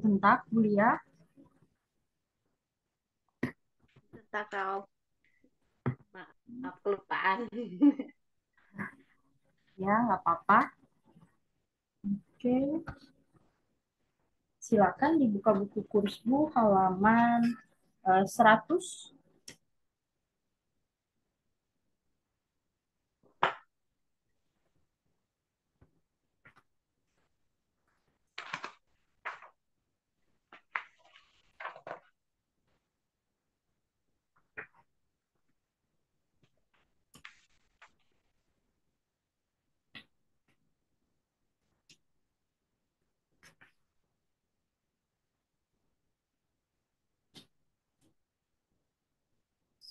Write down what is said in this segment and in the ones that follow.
Guten Tag, Bulia. Entah kau maaf kelupaan. Ya, nggak apa-apa. Oke, silakan dibuka buku kursmu halaman 100.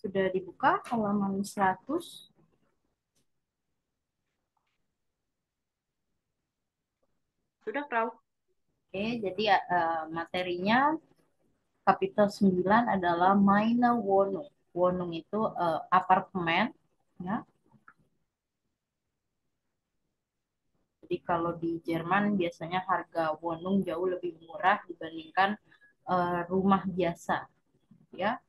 Sudah dibuka halaman 100. Sudah kau. Oke, jadi materinya kapital 9 adalah Meine Wohnung. Wohnung itu apartemen, ya. Jadi kalau di Jerman biasanya harga Wohnung jauh lebih murah dibandingkan rumah biasa, ya.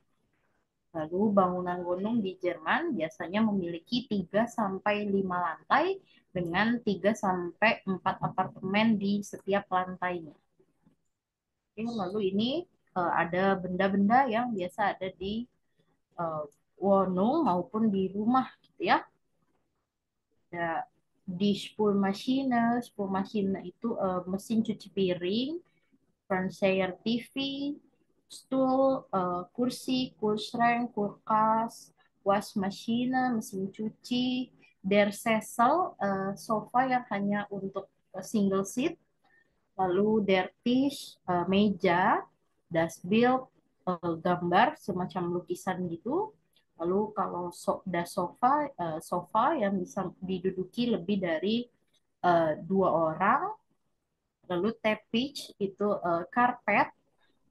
Lalu bangunan gunung di Jerman biasanya memiliki 3 sampai 5 lantai dengan 3 sampai 4 apartemen di setiap lantainya. Oke, lalu ini ada benda-benda yang biasa ada di uh, Wohnung maupun di rumah gitu ya. Ada di Spülmaschine itu mesin cuci piring, Fernseher TV, stoel, kursi, koelschrank, kulkas, wasmachine, mesin cuci, der Sessel, sofa yang hanya untuk single seat, lalu der Tisch, meja, das Bild, gambar semacam lukisan gitu. Lalu kalau das sofa, sofa yang bisa diduduki lebih dari 2 orang. Lalu teppich itu karpet,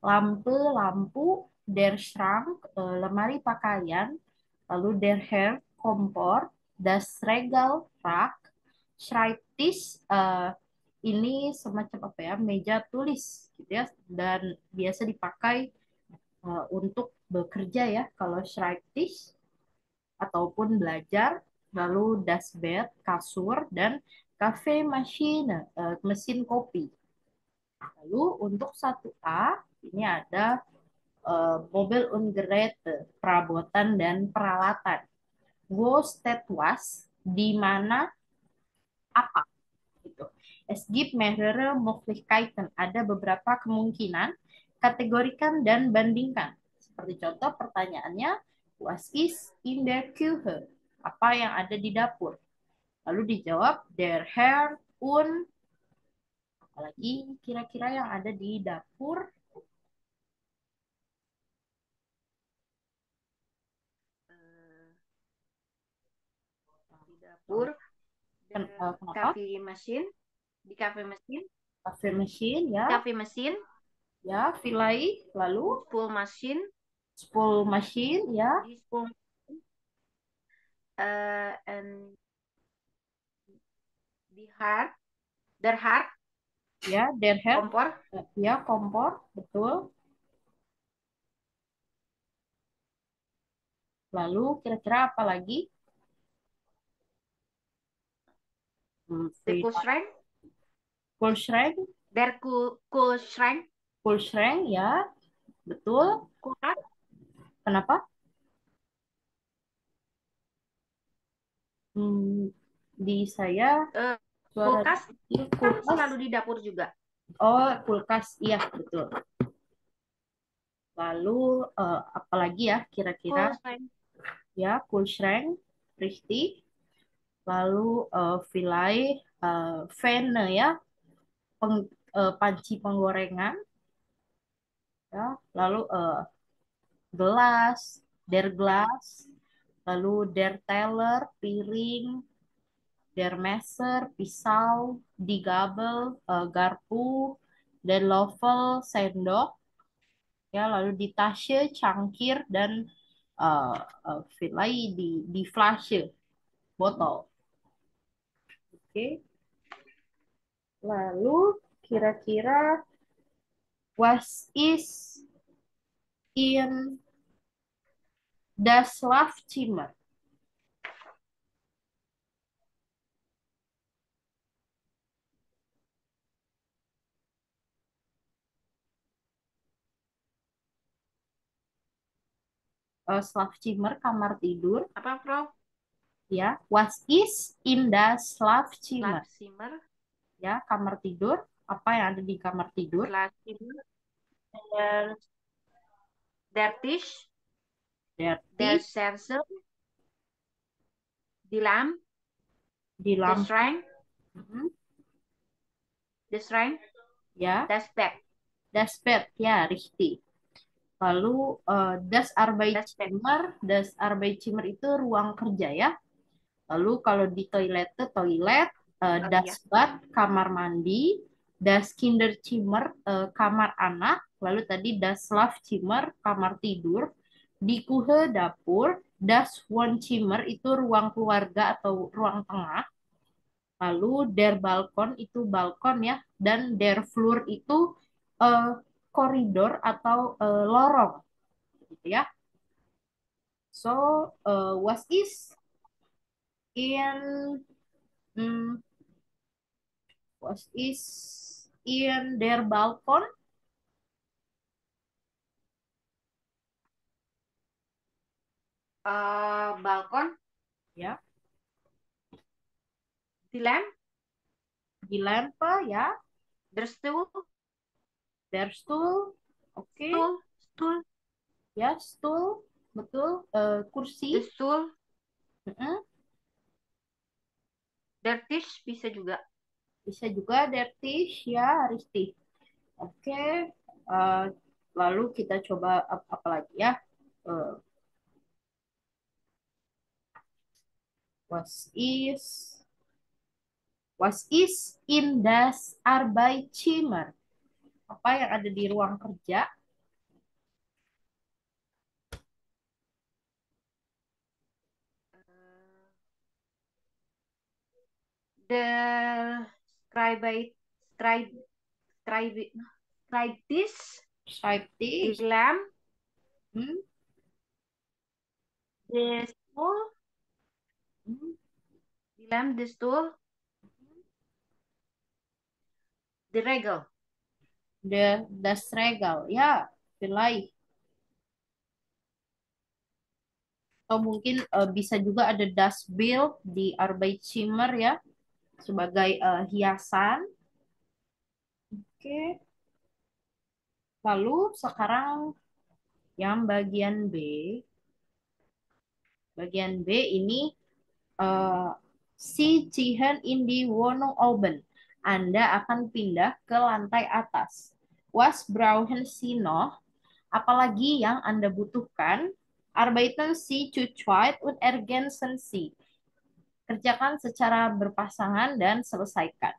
lampu, der Schrank, lemari pakaian, lalu der Herd, kompor, das Regal, rak, Schreibtisch, ini semacam apa ya, meja tulis gitu ya, dan biasa dipakai untuk bekerja ya, kalau Schreibtisch ataupun belajar, lalu das Bed, kasur, dan cafe machine, mesin kopi. Lalu untuk 1A ini ada mobil und Geräte, perabotan dan peralatan. Wo steht was? Di mana apa? Gitu. Es gibt mehrere Möglichkeiten. Ada beberapa kemungkinan. Kategorikan dan bandingkan. Seperti contoh pertanyaannya, was is in der Küche? Apa yang ada di dapur? Lalu dijawab, der Herr und apalagi kira-kira yang ada di dapur. Eh, di dapur, Kenapa? cafe mesin, di cafe mesin, Cafe machine ya, cafe mesin, ya, Vilai, lalu di spool mesin, spool machine ya, di spool and di hard, der hard, ya, der Herd, kompor, ya, kompor, betul. Lalu kira-kira apa lagi? de Vilai, koelschrank, Kühlschrank, der koelschrank, Kühlschrank ya, betul. kulkas, Kenapa? Hmm, di saya eh, suara kulkas kecil, kan kulkas. selalu di dapur juga. Oh, kulkas, iya, betul. Lalu apalagi ya kira-kira? Koelschrank, Ya, Kühlschrank, richtig. Lalu Vilai, Vene ya, panci penggorengan ya, lalu gelas, der glass, lalu der teller, piring, der messer, pisau, die gabel, garpu, der lovel, sendok, ya, lalu di tasje, cangkir, dan uh, Vilai di flashe, botol. Oke, lalu kira-kira Was is in das Schlafzimmer? Schlafzimmer, kamar tidur. Apa, Prof? Ya, was is in das Schlafzimmer? Schlafzimmer, Ya, kamar tidur. Apa yang ada di kamar tidur? Schlafzimmer, der, der Tisch, Der der Tisch, Sessel, die Lamp, di the lampu. Schrank, Mhm. the Schrank, Ya, das Bett, das Bed. Ya, richtig. Lalu das Bett. Das Arbeitszimmer itu ruang kerja ya. Lalu kalau di toilet itu toilet, Oh das iya. Bad kamar mandi, das Kinderzimmer kamar anak, lalu tadi das Schlafzimmer kamar tidur, die Küche dapur, das Wohnzimmer itu ruang keluarga atau ruang tengah, lalu der Balkon itu balkon ya, dan der Flur itu eh, koridor atau lorong gitu ya. So, what is in mm, what is in their balcony? Balkon, Ya, die Lamp, di lampa ya, der Stoel, their stool, oke, stoel, ya stool, betul, the kursi, stoel, mm-mm. der Tisch bisa juga. Bisa juga their dish ya, Risti. Oke, eh, lalu kita coba apa lagi ya? Eh, was is was is in das Arbeitszimmer? Apa yang ada di ruang kerja? The Schreibei, Schreib, Schreib, Schreibtisch, die Schreibtisch, Lamp, hmm, the stoel, hmm, die Lamp, the stoel, the Regel. das Regal, ya, vielleicht. Atau mungkin bisa juga ada das Bild di Arbeitszimmer ya, sebagai hiasan. Oke, lalu sekarang yang bagian B ini eh, si Cihan in die Wohnung oben. Anda akan pindah ke lantai atas. Was brauchen Sie noch? Apalagi yang Anda butuhkan? Arbeiten Sie zu zweit und ergänzen Sie. Kerjakan secara berpasangan dan selesaikan.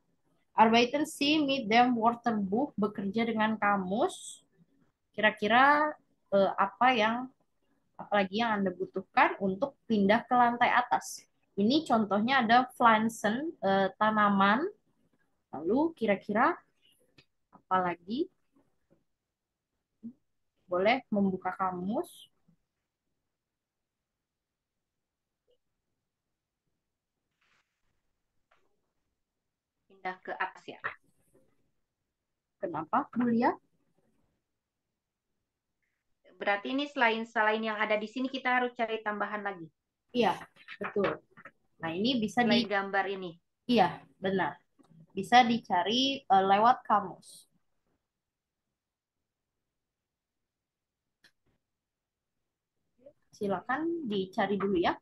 Arbeiten Sie mit dem Wörterbuch, bekerja dengan kamus. Kira-kira apa yang apalagi yang Anda butuhkan untuk pindah ke lantai atas. Ini contohnya ada pflanzen, tanaman. Lalu kira-kira apalagi boleh membuka kamus. Pindah ke atas ya. Kenapa, Julia? Berarti ini selain selain yang ada di sini kita harus cari tambahan lagi. Iya, betul. Nah, ini bisa Selain gambar ini. iya, benar. Bisa dicari lewat kamus. Silakan dicari dulu ya.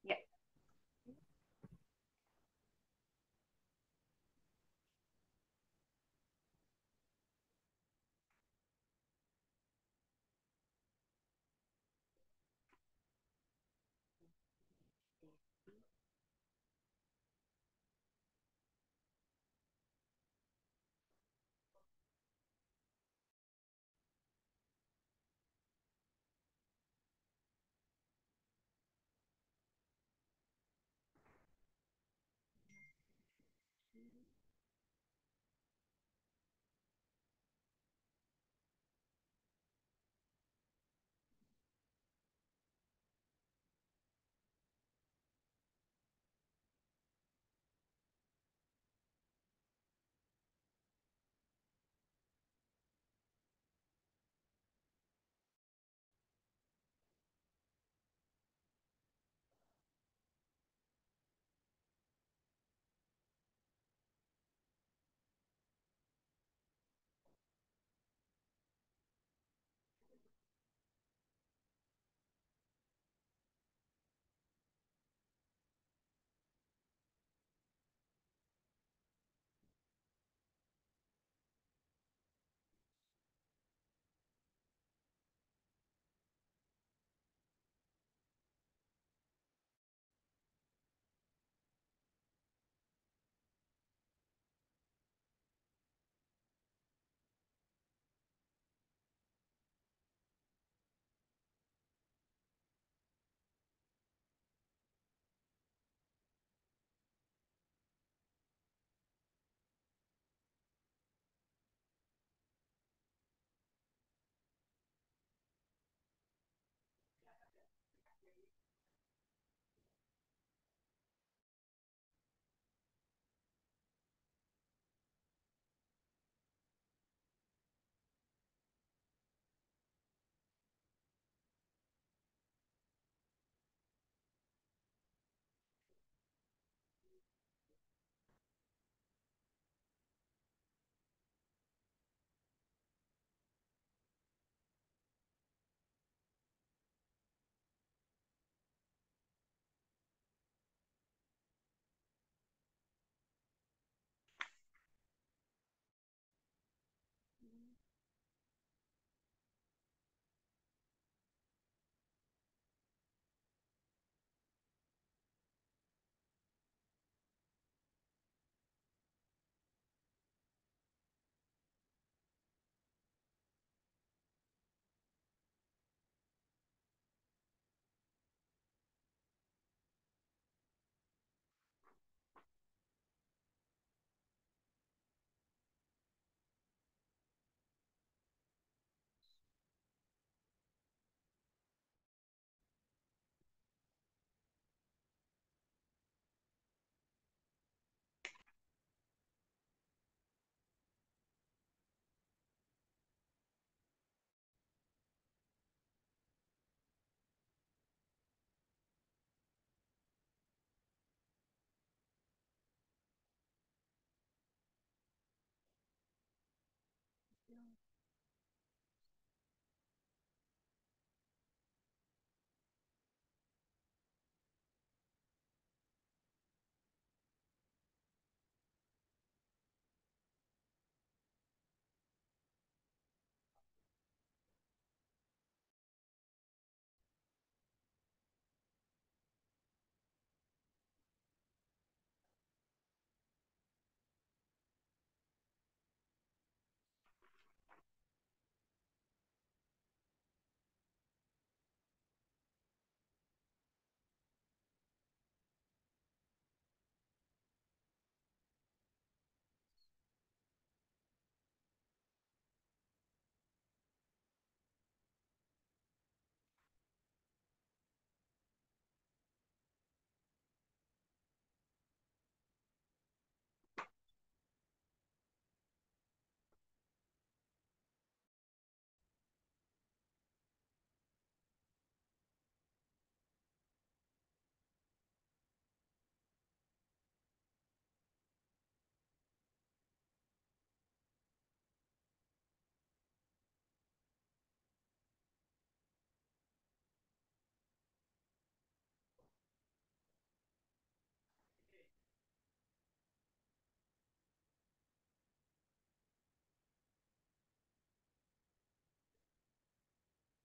Ya.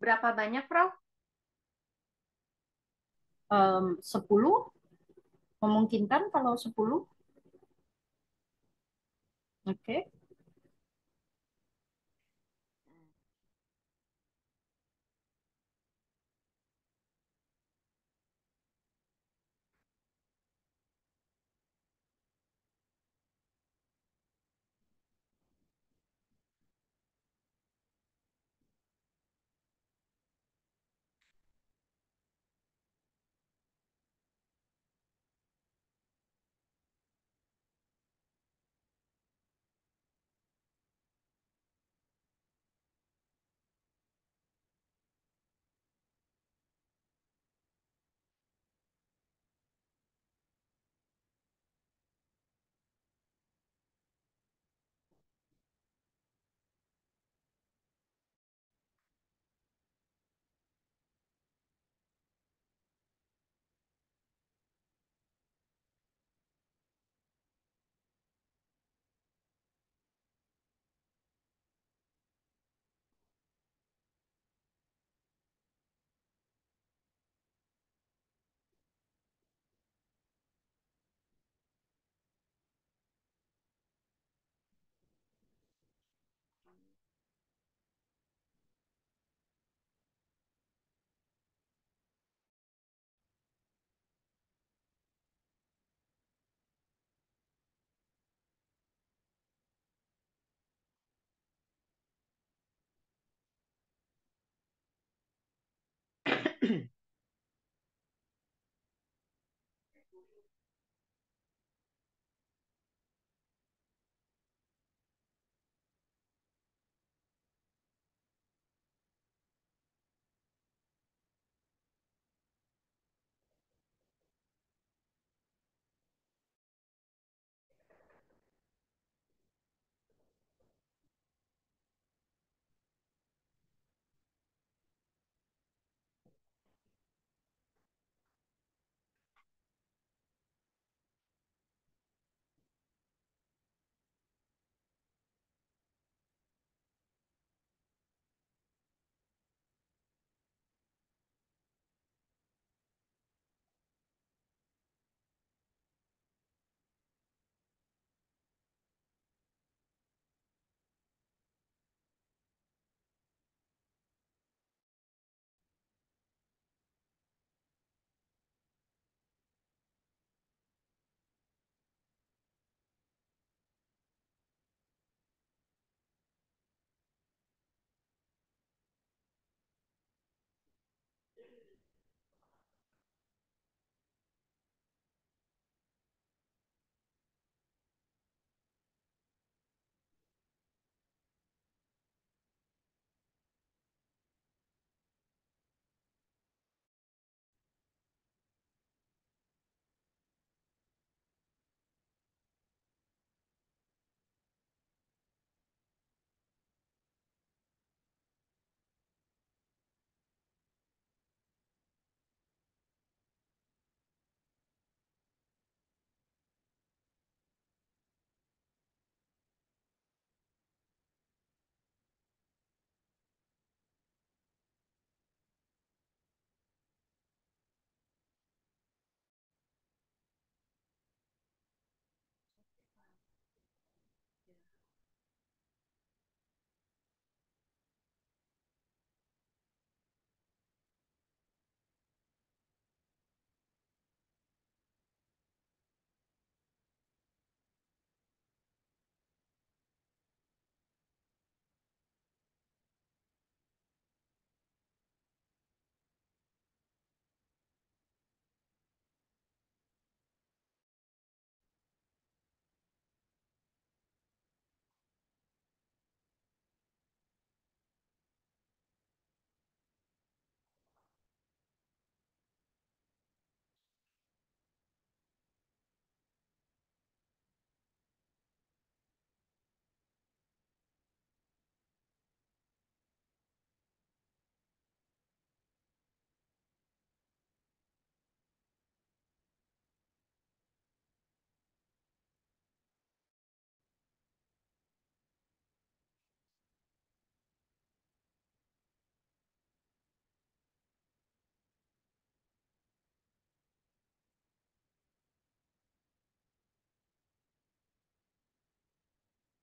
Berapa banyak, Prof? 10 memungkinkan kalau 10. Oke.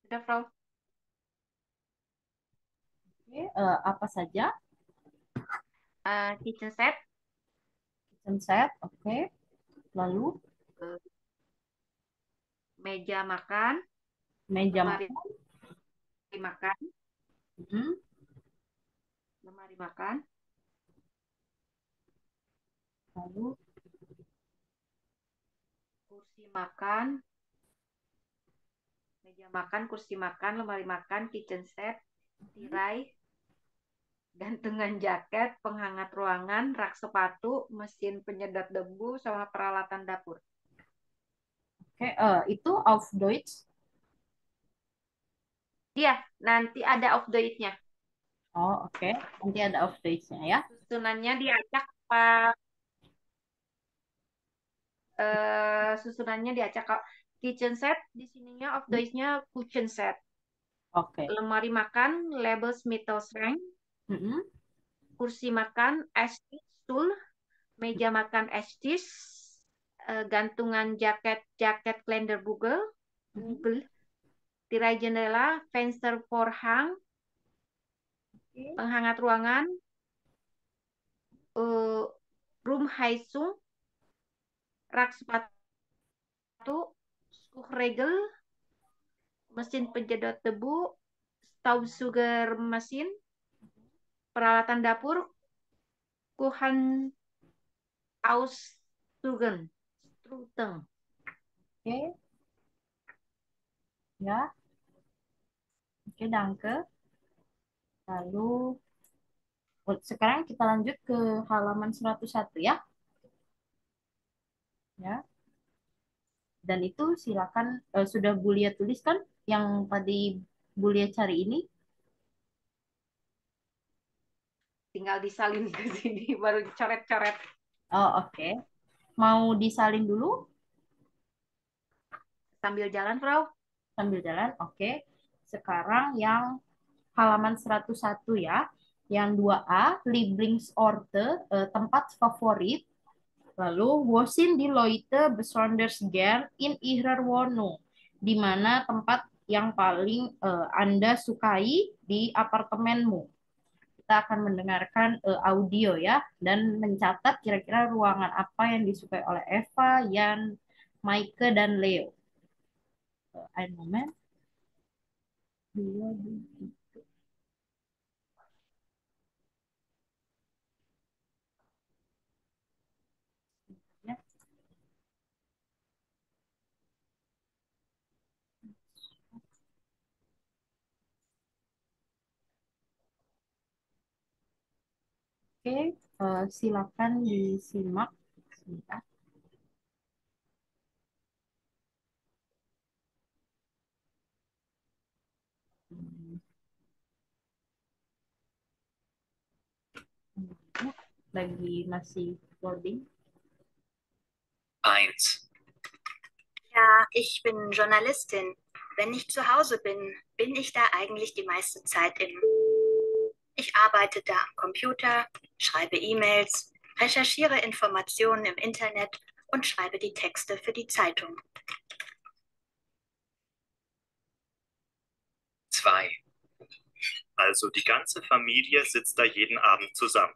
Sudah, Frau. Oke, apa saja? Kitchen set, Kitchen set, oke. Lalu eh, meja makan, meja lemari makan. makan, Hmm, lemari makan, lalu kursi makan, meja makan, kursi makan, lemari makan, kitchen set, tirai, gantungan jaket, penghangat ruangan, rak sepatu, mesin penyedot debu, sama peralatan dapur. oke, itu auf Deutsch. Iya, nanti ada off the it-nya. Oh, oke. Nanti ada auf Deutsch-nya ya. Susunannya diacak Pak. Susunannya diacak. Kalau kitchen set di sininya off the Hmm, it-nya kitchen set. oke. Lemari makan, label Mittelschrank, Mm-mm. kursi makan, stool, meja makan estis, gantungan jaket jaket kalender Google, Mhm. Google, tirai jendela, fenster forhang, Oke. penghangat ruangan, uh, room Heizung, rak sepatu, regel, mesin penjedot debu, staubsauger mesin, peralatan dapur, kuhan aussugen, struten. Oke, ya. Oke, danke. Lalu sekarang kita lanjut ke halaman 101 ya. Ya. Dan itu silakan sudah Bulia tuliskan yang tadi Bulia cari ini. Tinggal disalin ke sini, baru coret-coret. Oh, oke. Mau disalin dulu Sambil jalan, Frau. sambil jalan. Oke. Sekarang yang halaman 101 ya. Yang 2A, Lieblingsorte, tempat favorit. Lalu, wo sind die Leute besonders gern in ihrer Wohnung? Di mana tempat yang paling Anda sukai di apartemenmu? Kita akan mendengarkan audio ya dan mencatat kira-kira ruangan apa yang disukai oleh Eva, Yan, Maike, dan Leo. Ein Moment. Dua, dua, tiga. Oke, silakan disimak. Sebentar. Hmm, ya, lagi masih loading. Eins. Ja, ich bin Journalistin. Wenn ich zu Hause bin, bin ich da eigentlich die meiste Zeit im. Ich arbeite da am Computer, schreibe E-Mails, recherchiere Informationen im Internet und schreibe die Texte für die Zeitung. Zwei. Also die ganze Familie sitzt da jeden Abend zusammen.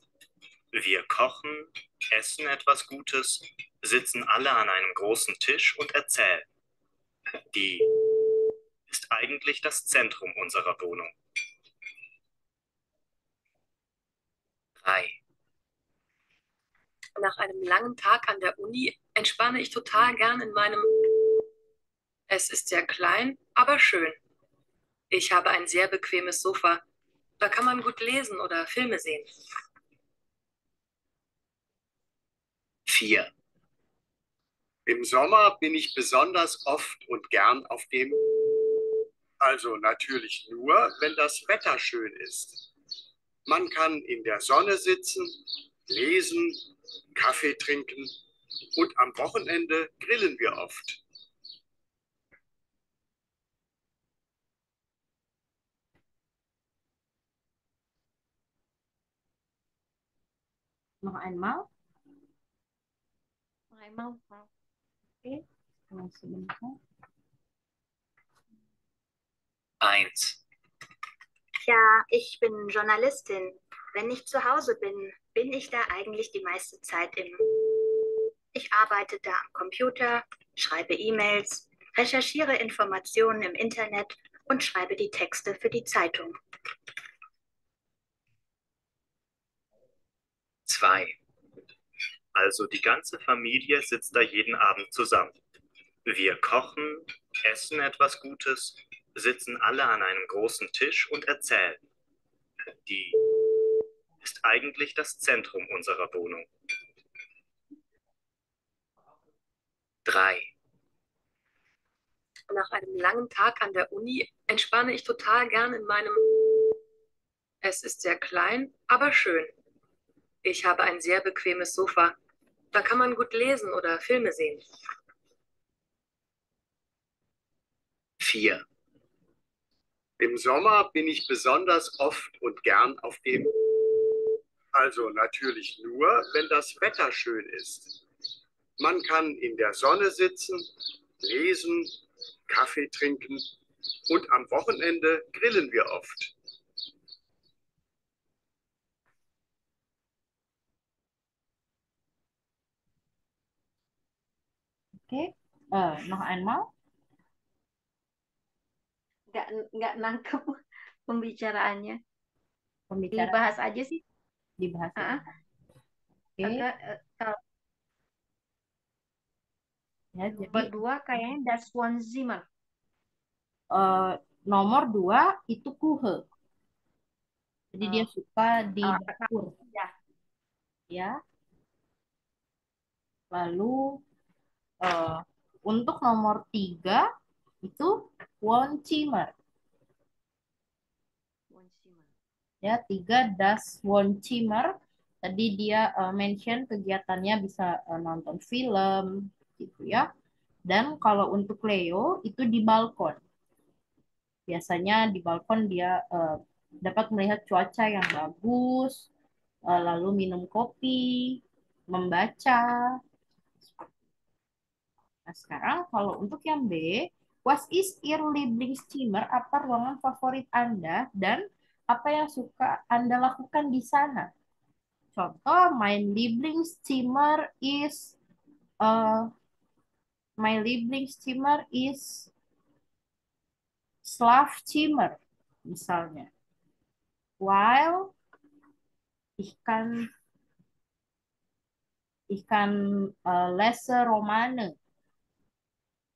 Wir kochen, essen etwas Gutes, sitzen alle an einem großen Tisch und erzählen. Die ist eigentlich das Zentrum unserer Wohnung. Drei. Nach einem langen Tag an der Uni entspanne ich total gern in meinem. Es ist sehr klein, aber schön. Ich habe ein sehr bequemes Sofa. Da kann man gut lesen oder Filme sehen. Vier. Im Sommer bin ich besonders oft und gern auf dem. Also natürlich nur, wenn das Wetter schön ist. Man kann in der Sonne sitzen, lesen, Kaffee trinken und am Wochenende grillen wir oft. Noch einmal. Emang, Frau. Oke, sebentar. 1. Ja, ich bin Journalistin. Wenn ich zu Hause bin, bin ich da eigentlich die meiste Zeit im... Ich arbeite da am Computer, schreibe E-Mails, recherchiere Informationen im Internet und schreibe die Texte für die Zeitung. 2. Also die ganze Familie sitzt da jeden Abend zusammen. Wir kochen, essen etwas Gutes, sitzen alle an einem großen Tisch und erzählen. Die ist eigentlich das Zentrum unserer Wohnung. 3. Nach einem langen Tag an der Uni entspanne ich total gern in meinem... Es ist sehr klein, aber schön. Ich habe ein sehr bequemes Sofa. Da kann man gut lesen oder Filme sehen. 4. Im Sommer bin ich besonders oft und gern auf dem... Also natürlich nur, wenn das Wetter schön ist. Man kann in der Sonne sitzen, lesen, Kaffee trinken und am Wochenende grillen wir oft. Oke, noch einmal. Nggak nangkep pembicaraannya. Pembicaraan Dibahas aja sih. dibahas. Ah, Oke, agak kalau ya nomor jadi 2 kayaknya Das Wohnzimmer. nomor 2 itu Kuhe. Jadi dia suka di dapur, Ya, ya. Lalu untuk nomor 3 itu Wohnzimmer. Wohnzimmer. Ya, 3 Das Wohnzimmer. Tadi dia mention kegiatannya bisa nonton film, gitu ya. Dan kalau untuk Leo itu di balkon. Biasanya di balkon dia dapat melihat cuaca yang bagus, lalu minum kopi, membaca. Nah, sekarang kalau untuk yang B, was ist Ihr Lieblingszimmer? Apa ruangan favorit Anda dan apa yang suka Anda lakukan di sana? Contoh, uh, my Lieblingszimmer is Schlafzimmer, misalnya. While ich kann lese Romane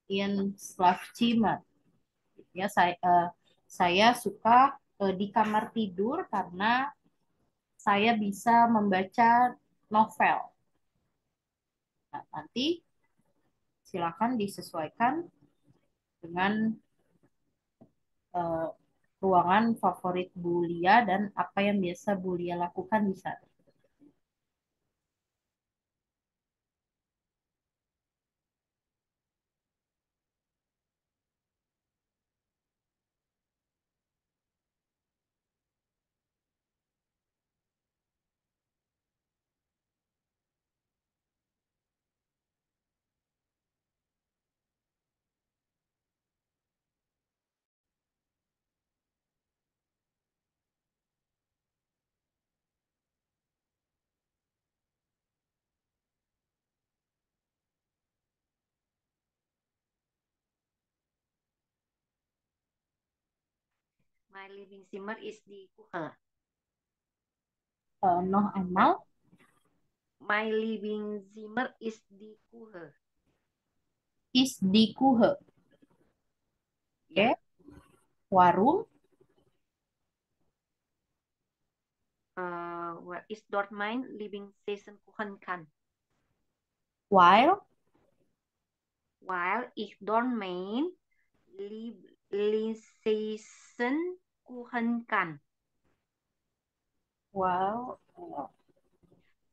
in Schlafzimmer. Ya, saya suka di kamar tidur karena saya bisa membaca novel. Nah, nanti silakan disesuaikan dengan ruangan favorit Bu Lia dan apa yang biasa Bu Lia lakukan di sana. My Lieblingszimmer is di Kuhe. Noch einmal. My Lieblingszimmer is di Kuhe. Is di Kuhe. Oke. Ya. Warum? Where is dort mein Lieblingsseason kuchen kann? While Ich dort mein Lieblingsseason kuchen kann. Wow.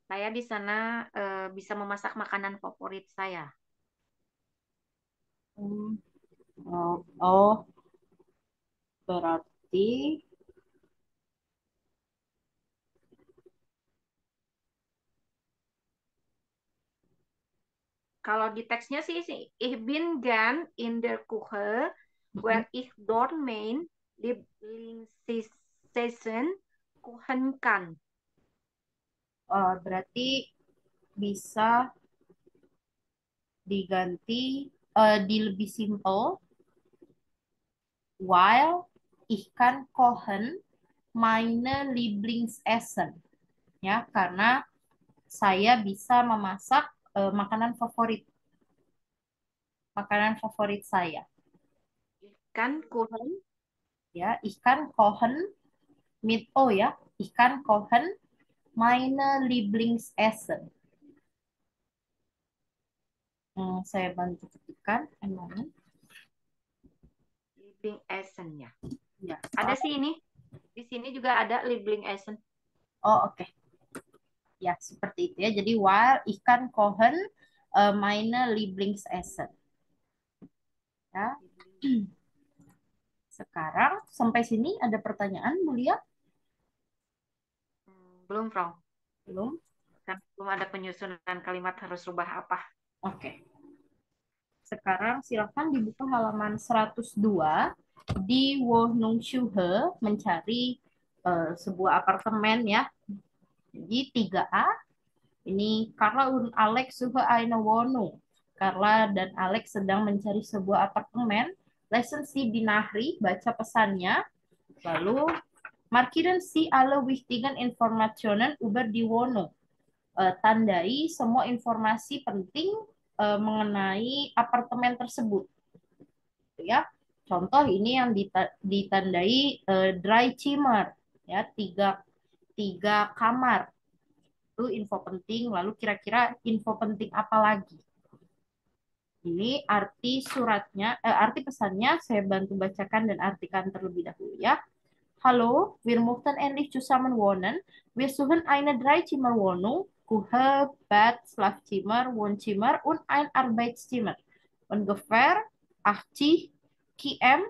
Saya di sana bisa memasak makanan favorit saya. Oh, berarti kalau di teksnya sih, ich bin gern in der Küche, where ich dort mein Lieblingsseason kuchen kan. Berarti bisa diganti di lebih simple. While ich kann kochen meine Lieblingsessen. Ya, karena saya bisa memasak makanan favorit saya. Kan kuchen Ya, ich kann kochen mit ya, ich kann kochen meine Lieblingsessen. Saya bantu ketikkan. Lieblingsessen ya. Ya. Ada sih ini. Di sini juga ada Lieblingsessen. Oh, oke. Ya, seperti itu ya. Jadi while ich kann kochen meine Lieblingsessen. Ya. Sekarang sampai sini ada pertanyaan, Mulia? Belum, Frau. Belum? Kan belum ada penyusunan kalimat harus rubah apa. Oke. Sekarang silakan dibuka halaman 102 di Wohnungssuche mencari sebuah apartemen ya. Jadi 3A ini Carla und Alex suche eine Wohnung. Carla dan Alex sedang mencari sebuah apartemen. Lesen Sie die Nachricht, baca pesannya. Lalu markieren Sie alle wichtigen Informationen über die Wohnung. Tandai semua informasi penting mengenai apartemen tersebut. Ya, contoh ini yang ditandai dry chamber, ya tiga kamar. Itu info penting. Lalu kira-kira info penting apa lagi? Ini arti suratnya, arti pesannya saya bantu bacakan dan artikan terlebih dahulu ya. Hallo, wir möchten endlich zusammen wohnen. Wir suchen eine Dreizimmerwohnung, Küche, Bad, Schlafzimmer, Wohnzimmer und ein Arbeitszimmer. Ungefähr 80 km.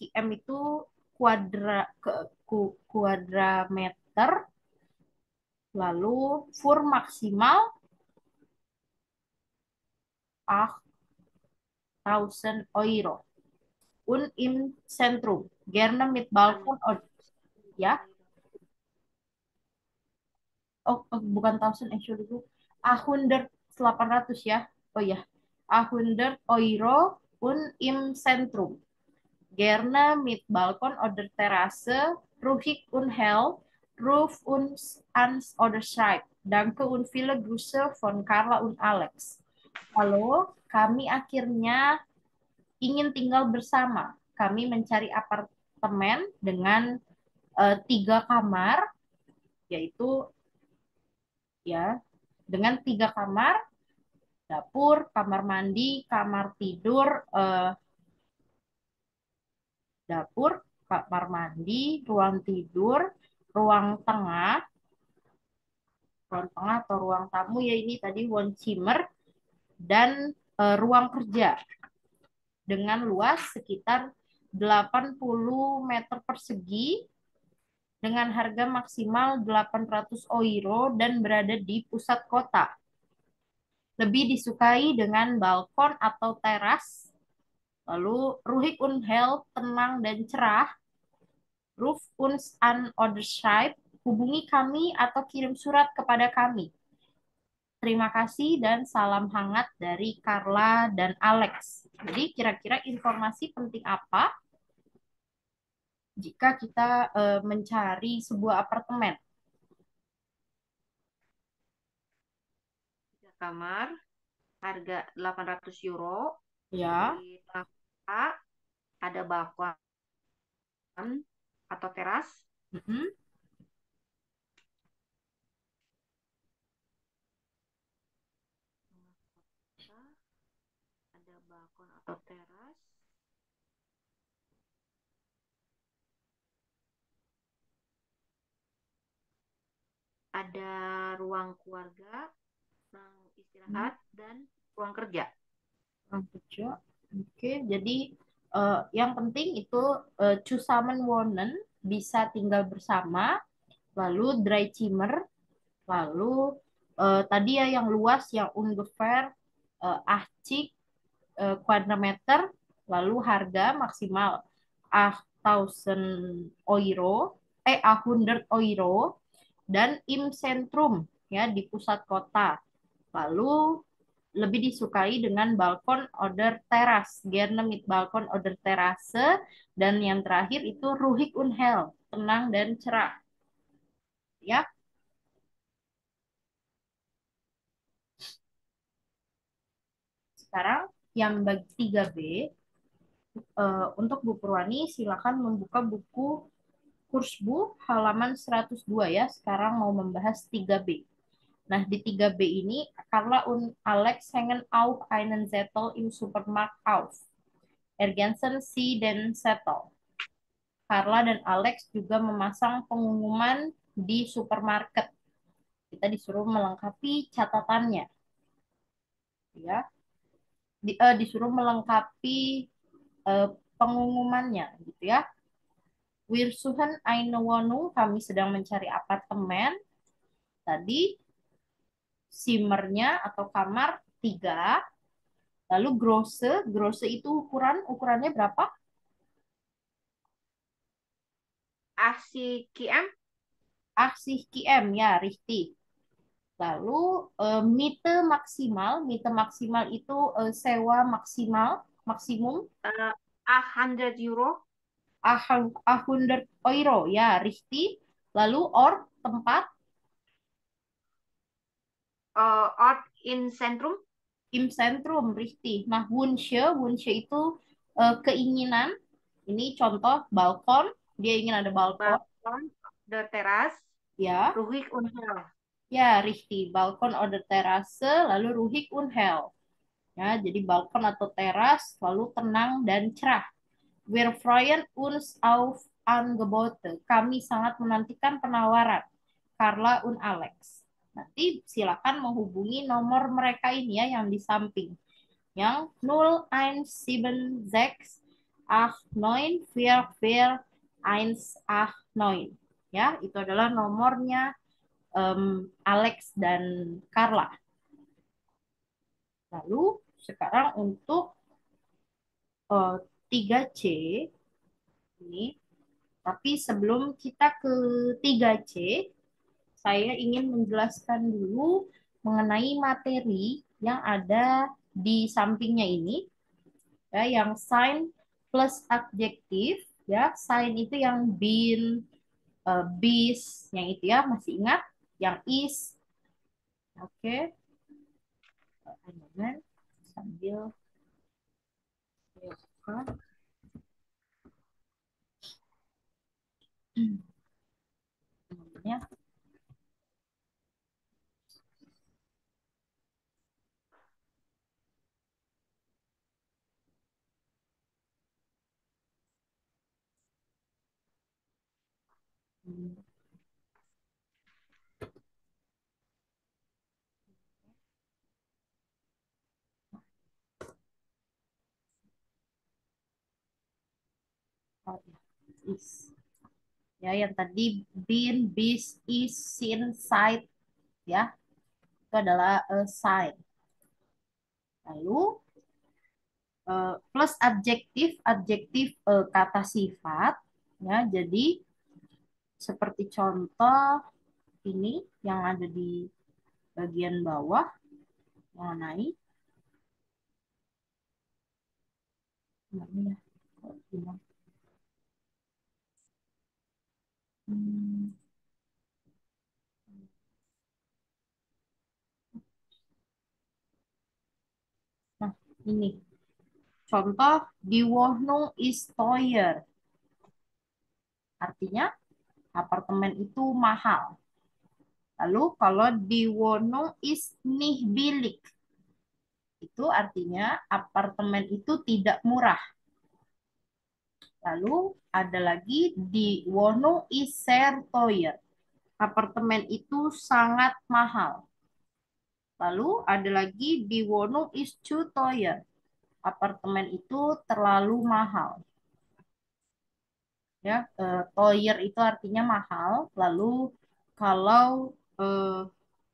Km itu kuadratmeter. Lalu für maksimal 8.000 Euro. Und im Zentrum. Gerne mit Balkon. Ya. Bukan 1000 actually itu. 800 ya. Oh ya. 100 Euro und im Zentrum. Gerne mit Balkon oder Terrasse, ruhig und hell, ruf uns an oder schreib. Danke und viele Grüße von Carla und Alex. Halo, kami akhirnya ingin tinggal bersama. Kami mencari apartemen dengan 3 kamar, yaitu ya dengan 3 kamar, dapur, kamar mandi, kamar tidur, dapur, kamar mandi, ruang tidur, ruang tengah atau ruang tamu ya ini tadi Wohnzimmer dan ruang kerja dengan luas sekitar 80 meter persegi dengan harga maksimal 800 euro dan berada di pusat kota. Lebih disukai dengan balkon atau teras. Lalu ruhig und hell, tenang dan cerah. Ruf uns an oder schreib, hubungi kami atau kirim surat kepada kami. Terima kasih dan salam hangat dari Carla dan Alex. Jadi kira-kira informasi penting apa jika kita mencari sebuah apartemen? 3 kamar, harga 800 euro. Ya. Di tengah kota ada balkon atau teras. Ada balkon atau teras. Ada ruang keluarga, ruang istirahat, dan ruang kerja. Ruang kerja. Oke, jadi yang penting itu zusammen wohnen, bisa tinggal bersama, lalu dry chamber, lalu tadi ya yang luas yang ungefähr 80 kuadratmeter, lalu harga maksimal Euro, 100 Euro, dan im Centrum, ya, di pusat kota. Lalu lebih disukai dengan balkon oder teras, gerne mit balkon oder terrasse, dan yang terakhir itu ruhig und hell, tenang dan cerah. Ya, sekarang yang bagi 3B, untuk Bu Purwani silakan membuka buku Kursbuch halaman 102 ya. Sekarang mau membahas 3B. Nah, di 3B ini Carla und Alex hängen auf einen Zettel im Supermarkt auf. Ergänzen Sie den Zettel. Carla dan Alex juga memasang pengumuman di supermarket. Kita disuruh melengkapi catatannya. Ya, disuruh melengkapi pengumumannya gitu ya. Wir suchen eine Wohnung, kami sedang mencari apartemen. Tadi Zimmernya atau kamar 3. Lalu grosse itu ukurannya berapa? 80 km. 80 km ya, richtig. Lalu Miete maksimal itu sewa maksimum 800 Euro. 800 Euro ya, richtig. Lalu tempat Ort in Centrum. im Zentrum, richtig. Nah, Wünsche itu keinginan. Ini contoh balkon, dia ingin ada balkon. Balkon der Teras. Ya, Ruhig und hell. ya, richtig. Balkon oder Terrasse, lalu ruhig und hell. Ya, jadi balkon atau teras, lalu tenang dan cerah. Wir freuen uns auf Angebote. Kami sangat menantikan penawaran. Carla und Alex. Nanti silakan menghubungi nomor mereka ini ya yang di samping. Yang 0176 8944 189. Ya, itu adalah nomornya Alex dan Carla. Lalu sekarang untuk 3C ini, tapi sebelum kita ke 3C, saya ingin menjelaskan dulu mengenai materi yang ada di sampingnya ini, ya, yang sign plus adjektif, ya, sign itu yang bin, bis, yang itu ya, masih ingat, yang is, oke, sambil buka. Ya. Oh, is. Ya, yang tadi bin, bis, is, sin, side, ya, itu adalah sign. Lalu plus adjektif kata sifat, ya, jadi seperti contoh ini yang ada di bagian bawah mengenai ya, nah ini contoh di Wohnung ist teuer, artinya apartemen itu mahal. Lalu kalau di Wohnung ist nicht billig, itu artinya apartemen itu tidak murah. Lalu ada lagi di Wohnung ist sehr teuer, apartemen itu sangat mahal. Lalu ada lagi di Wohnung ist zu teuer, apartemen itu terlalu mahal. Ya, teuer itu artinya mahal. Lalu kalau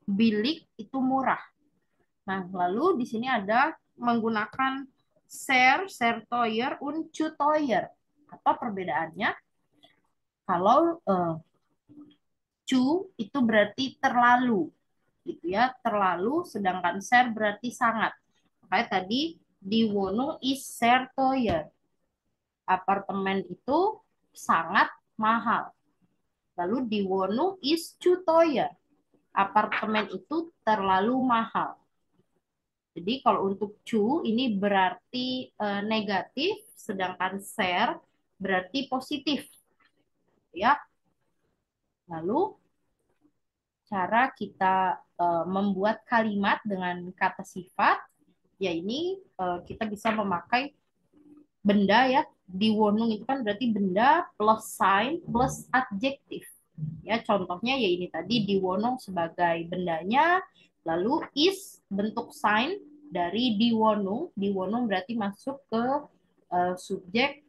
bilik itu murah. Nah, lalu di sini ada menggunakan sehr teuer und zu teuer. Apa perbedaannya? Kalau cu itu berarti terlalu, gitu ya, terlalu, sedangkan ser berarti sangat. Makanya tadi di Wonung is sehr teuer. Apartemen itu sangat mahal. Lalu di Wonung is zu teuer. Apartemen itu terlalu mahal. Jadi kalau untuk cu ini berarti negatif, sedangkan ser berarti positif, ya. Lalu cara kita membuat kalimat dengan kata sifat, ya ini kita bisa memakai benda ya. Di Wonung itu kan berarti benda plus sign plus adjektif. Ya, contohnya ya ini tadi di Wonung sebagai bendanya, lalu is bentuk sign dari di Wonung. Di Wonung berarti masuk ke subjek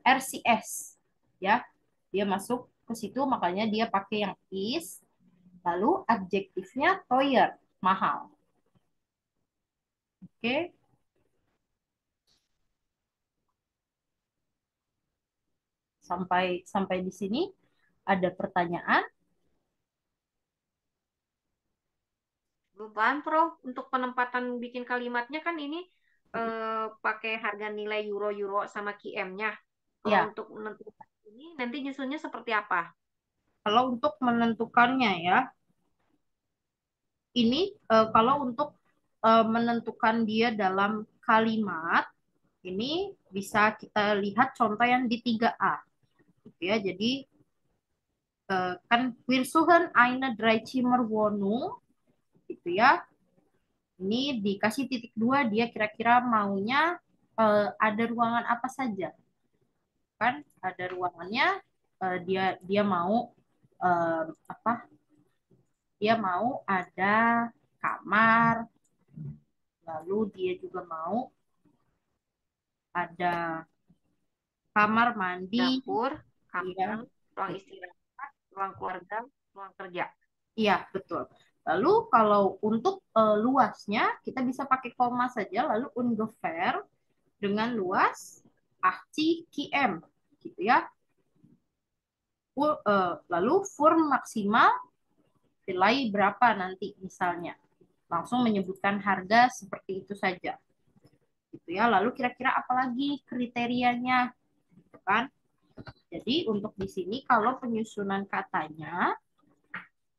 RCS ya. Dia masuk ke situ, makanya dia pakai yang is. Lalu adjektifnya teuer, mahal. Oke. Sampai di sini ada pertanyaan? Belum paham, Prof. Untuk penempatan bikin kalimatnya kan ini pakai harga nilai euro sama QM-nya. Kalau Ya, untuk menentukan ini nanti nyusunnya seperti apa? kalau untuk menentukannya ya, ini kalau untuk menentukan dia dalam kalimat, ini bisa kita lihat contoh yang di 3A. Gitu ya, jadi kan wir suchen eine Dreizimmerwohnung, gitu ya. Ini dikasih titik 2, dia kira-kira maunya ada ruangan apa saja. Kan ada ruangannya, dia dia mau apa? Dia mau ada kamar, lalu dia juga mau ada kamar mandi, Dapur, iya, kamar, ruang istirahat, ruang keluarga, ruang kerja. iya betul. Lalu kalau untuk luasnya kita bisa pakai koma saja, lalu ungefähr dengan luas 80 km, gitu ya. Lalu form maksimal nilai berapa nanti misalnya. Langsung menyebutkan harga seperti itu saja. Gitu ya. Lalu kira-kira apalagi kriterianya, gitu kan? Jadi untuk di sini kalau penyusunan katanya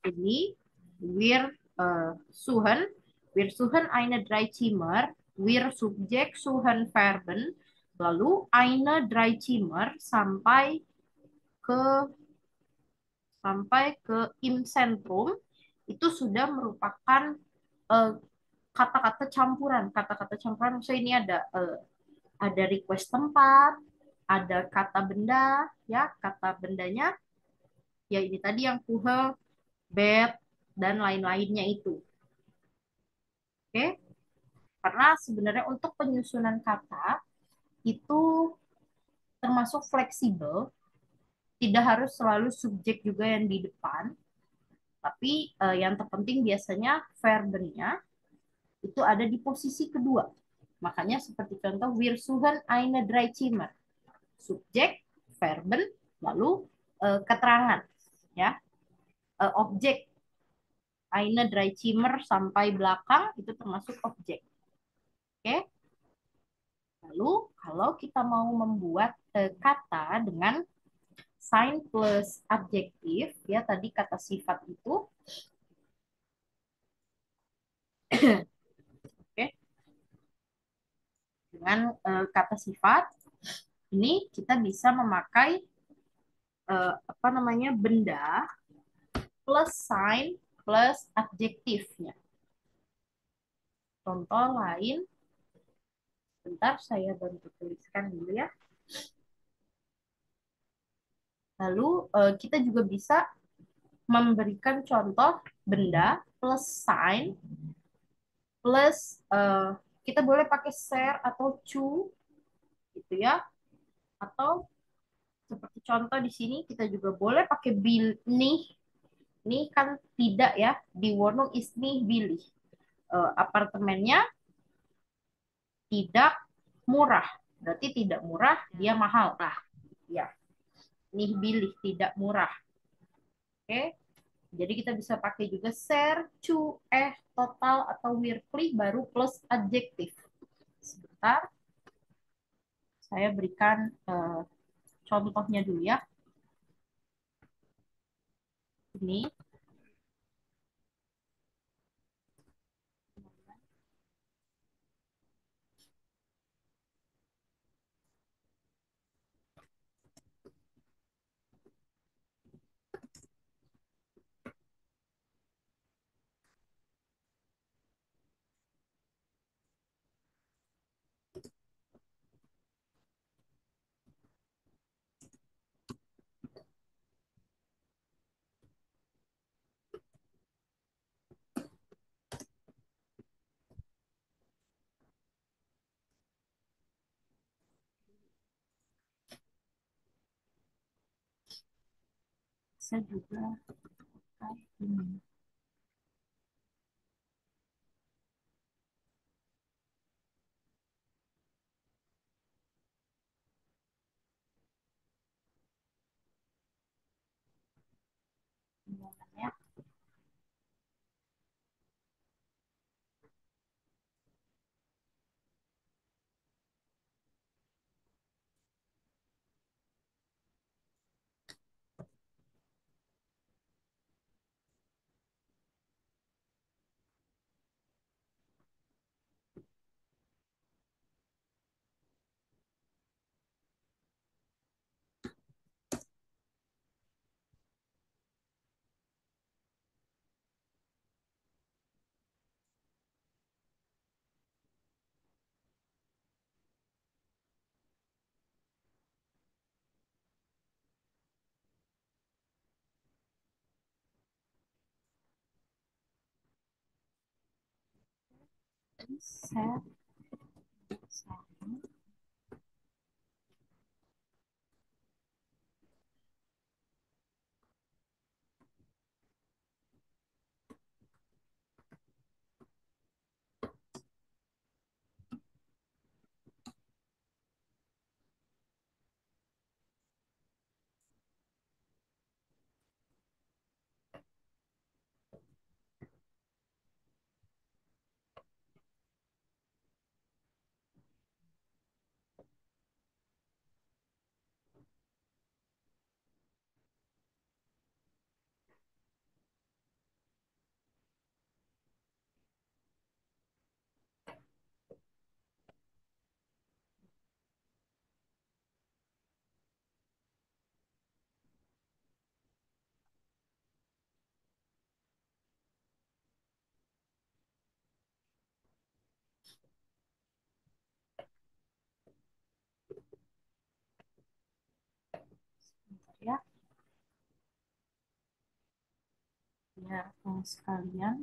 ini suchen, wir suchen eine Dreizimmer, wir subjek suchen Verben, lalu eine Dreizimmer ke im Zentrum itu sudah merupakan kata-kata campuran. Kata-kata campuran maksudnya ini ada request tempat, ada kata benda, ya kata bendanya, ya ini tadi yang kuhe, bed, dan lain-lainnya itu. Oke, karena sebenarnya untuk penyusunan kata itu termasuk fleksibel, tidak harus selalu subjek juga yang di depan, tapi yang terpenting biasanya verbennya itu ada di posisi kedua. Makanya seperti contoh, wir suchen eine Dreizimmer. Subjek, verben, lalu keterangan. Ya, objek. Eine Dreizimmer sampai belakang itu termasuk objek. Oke. Lalu kalau kita mau membuat kata dengan sign plus adjektif, ya tadi kata sifat itu. Oke. Dengan kata sifat ini kita bisa memakai apa namanya benda plus sign plus adjektifnya. Contoh lain, bentar saya bantu tuliskan dulu ya. Lalu kita juga bisa memberikan contoh benda plus sign plus kita boleh pakai share atau cu gitu ya. Atau seperti contoh di sini kita juga boleh pakai bil nih. Ini kan tidak ya, di Wohnung ist nicht billig. Apartemennya tidak murah. Berarti tidak murah, dia mahal. Murah. Ya. Nih bilih, tidak murah. Oke. Jadi kita bisa pakai juga ser, cu, total, atau virkli baru plus adjektif. Sebentar. Saya berikan contohnya dulu ya. Ini. Bisa juga pakai ini. Ya. Set sama. Sebentar ya. Ya, sekalian.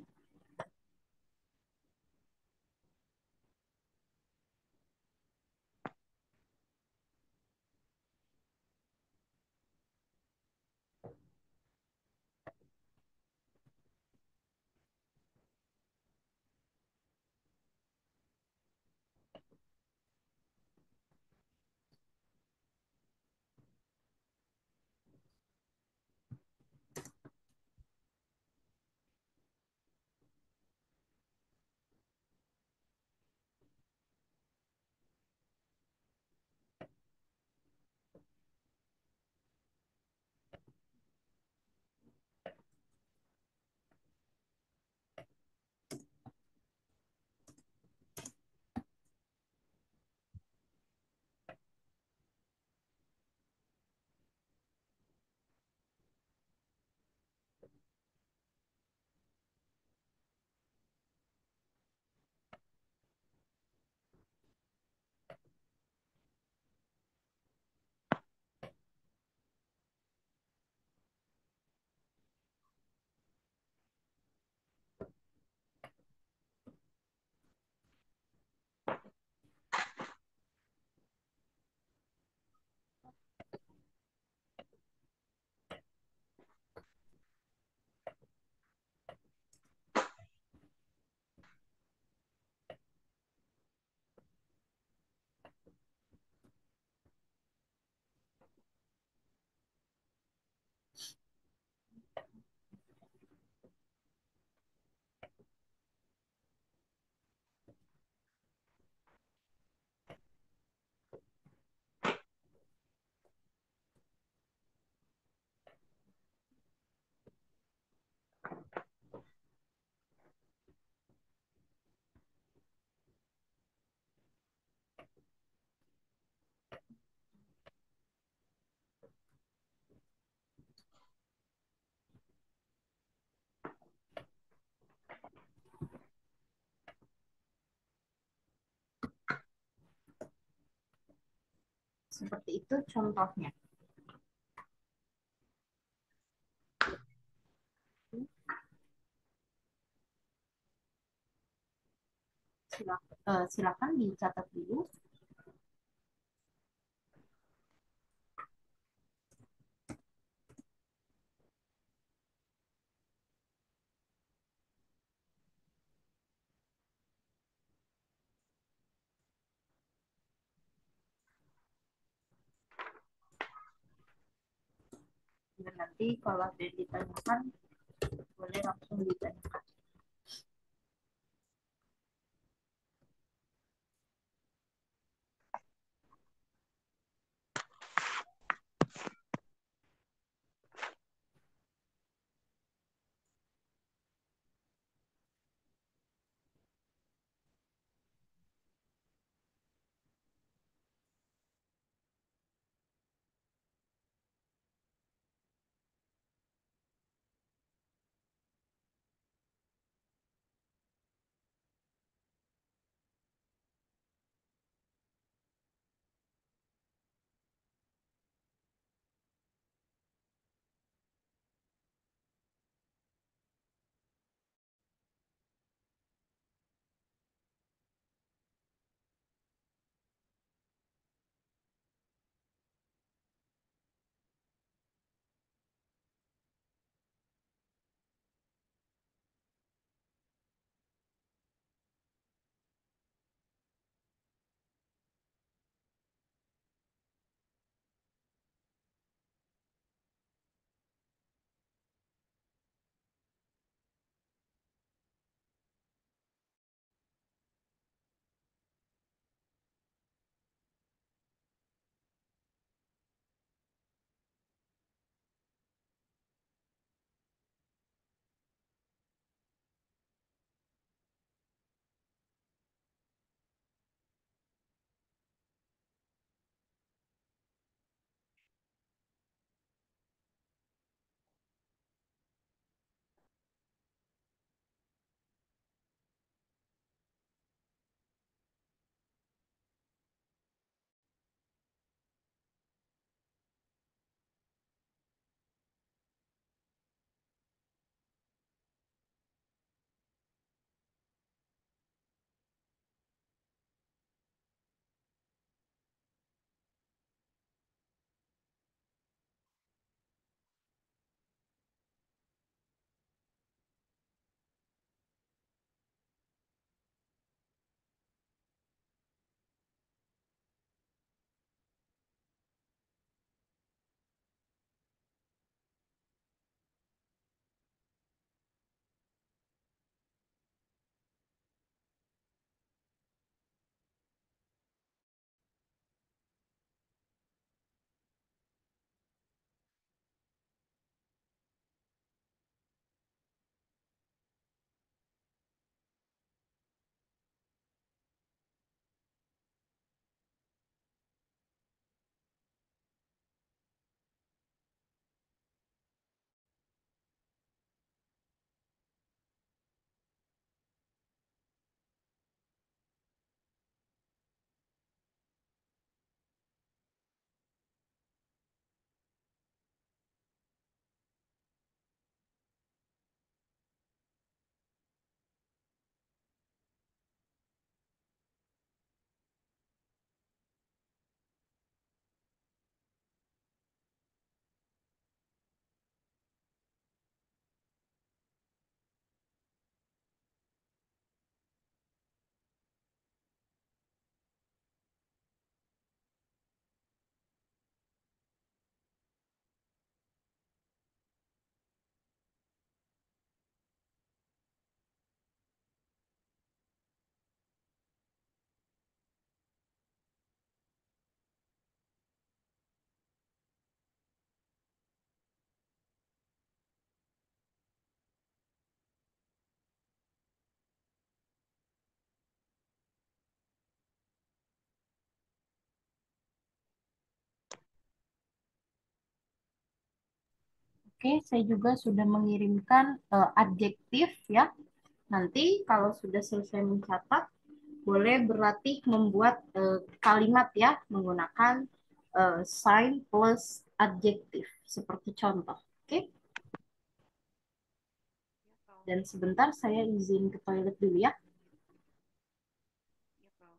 seperti itu contohnya. Silakan dicatat dulu. Dan nanti kalau ada yang ditanyakan, boleh langsung ditanyakan. Oke, saya juga sudah mengirimkan adjektif ya. Nanti kalau sudah selesai mencatat, boleh berlatih membuat kalimat ya menggunakan sign plus adjektif seperti contoh. Oke? Dan sebentar saya izin ke toilet dulu ya. Iya, Pak.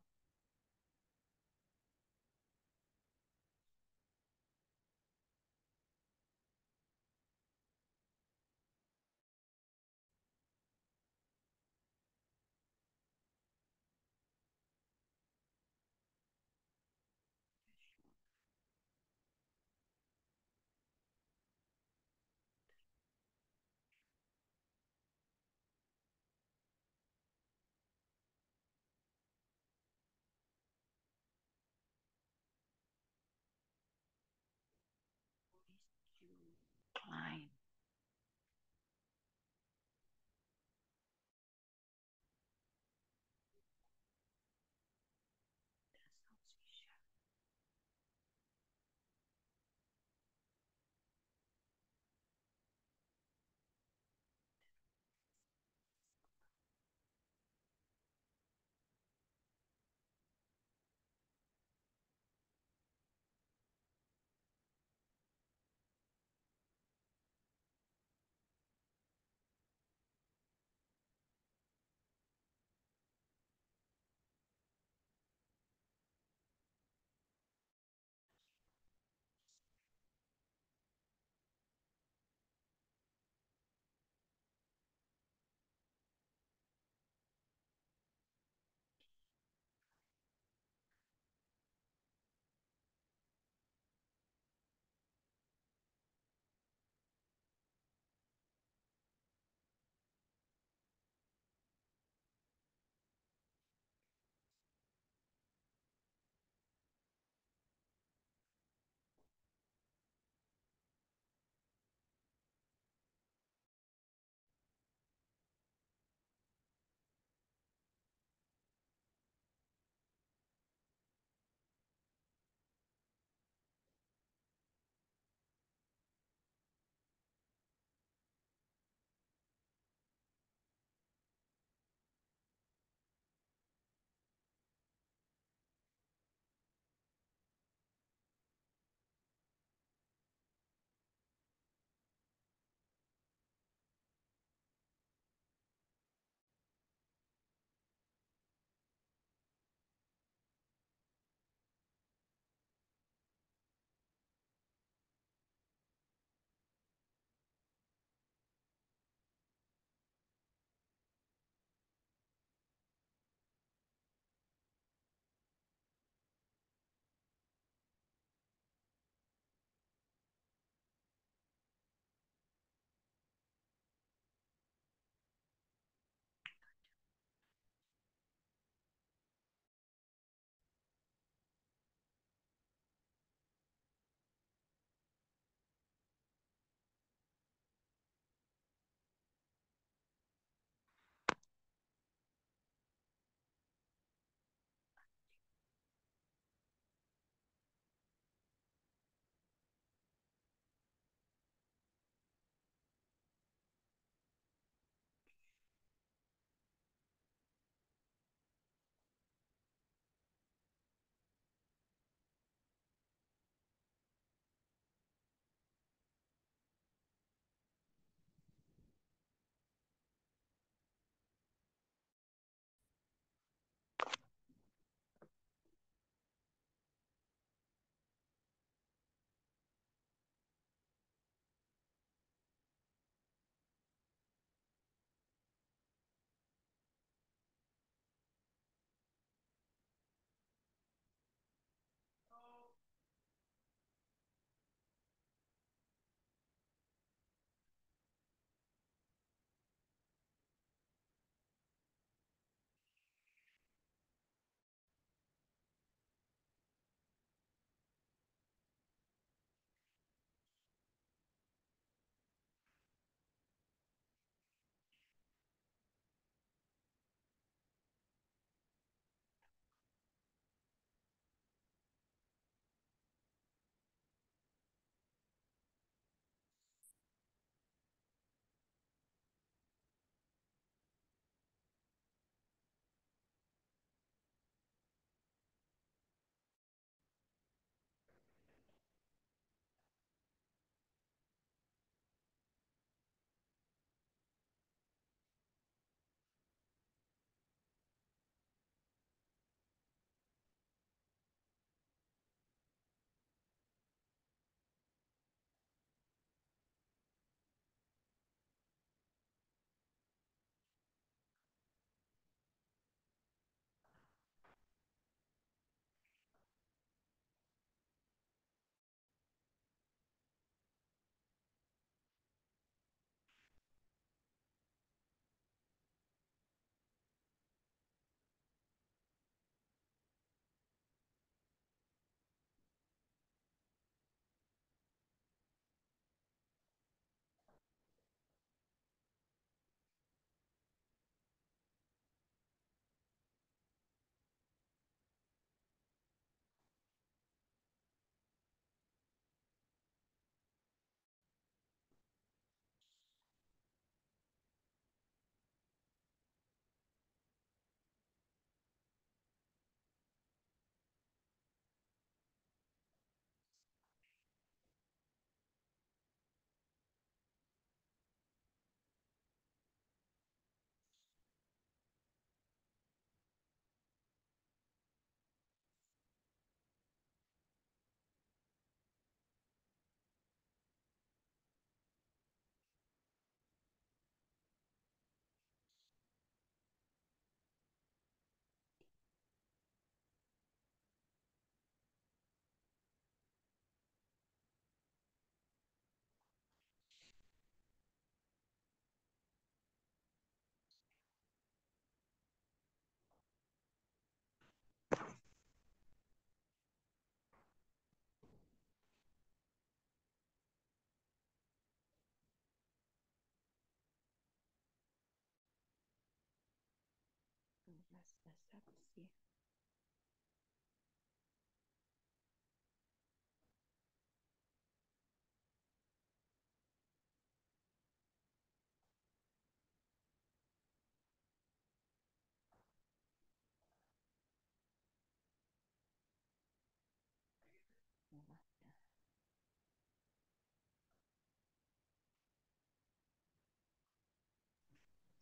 Dasar sih.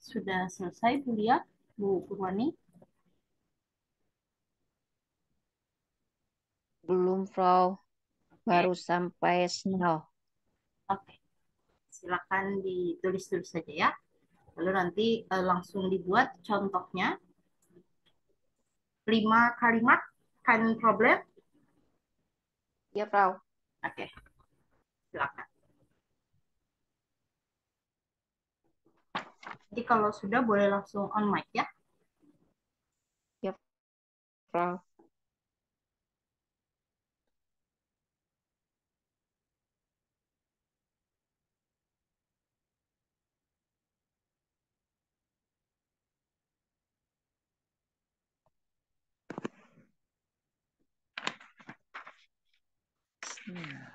Sudah selesai Bu Lia, Bu Purwani? Belum, Frau. Oke, Baru sampai Snell. oke. Silakan ditulis-tulis saja ya. Lalu nanti langsung dibuat contohnya. 5 kalimat, kan problem? Ya, Frau. Oke, silakan. Jadi kalau sudah boleh langsung on mic ya. Ya, Frau. Snell.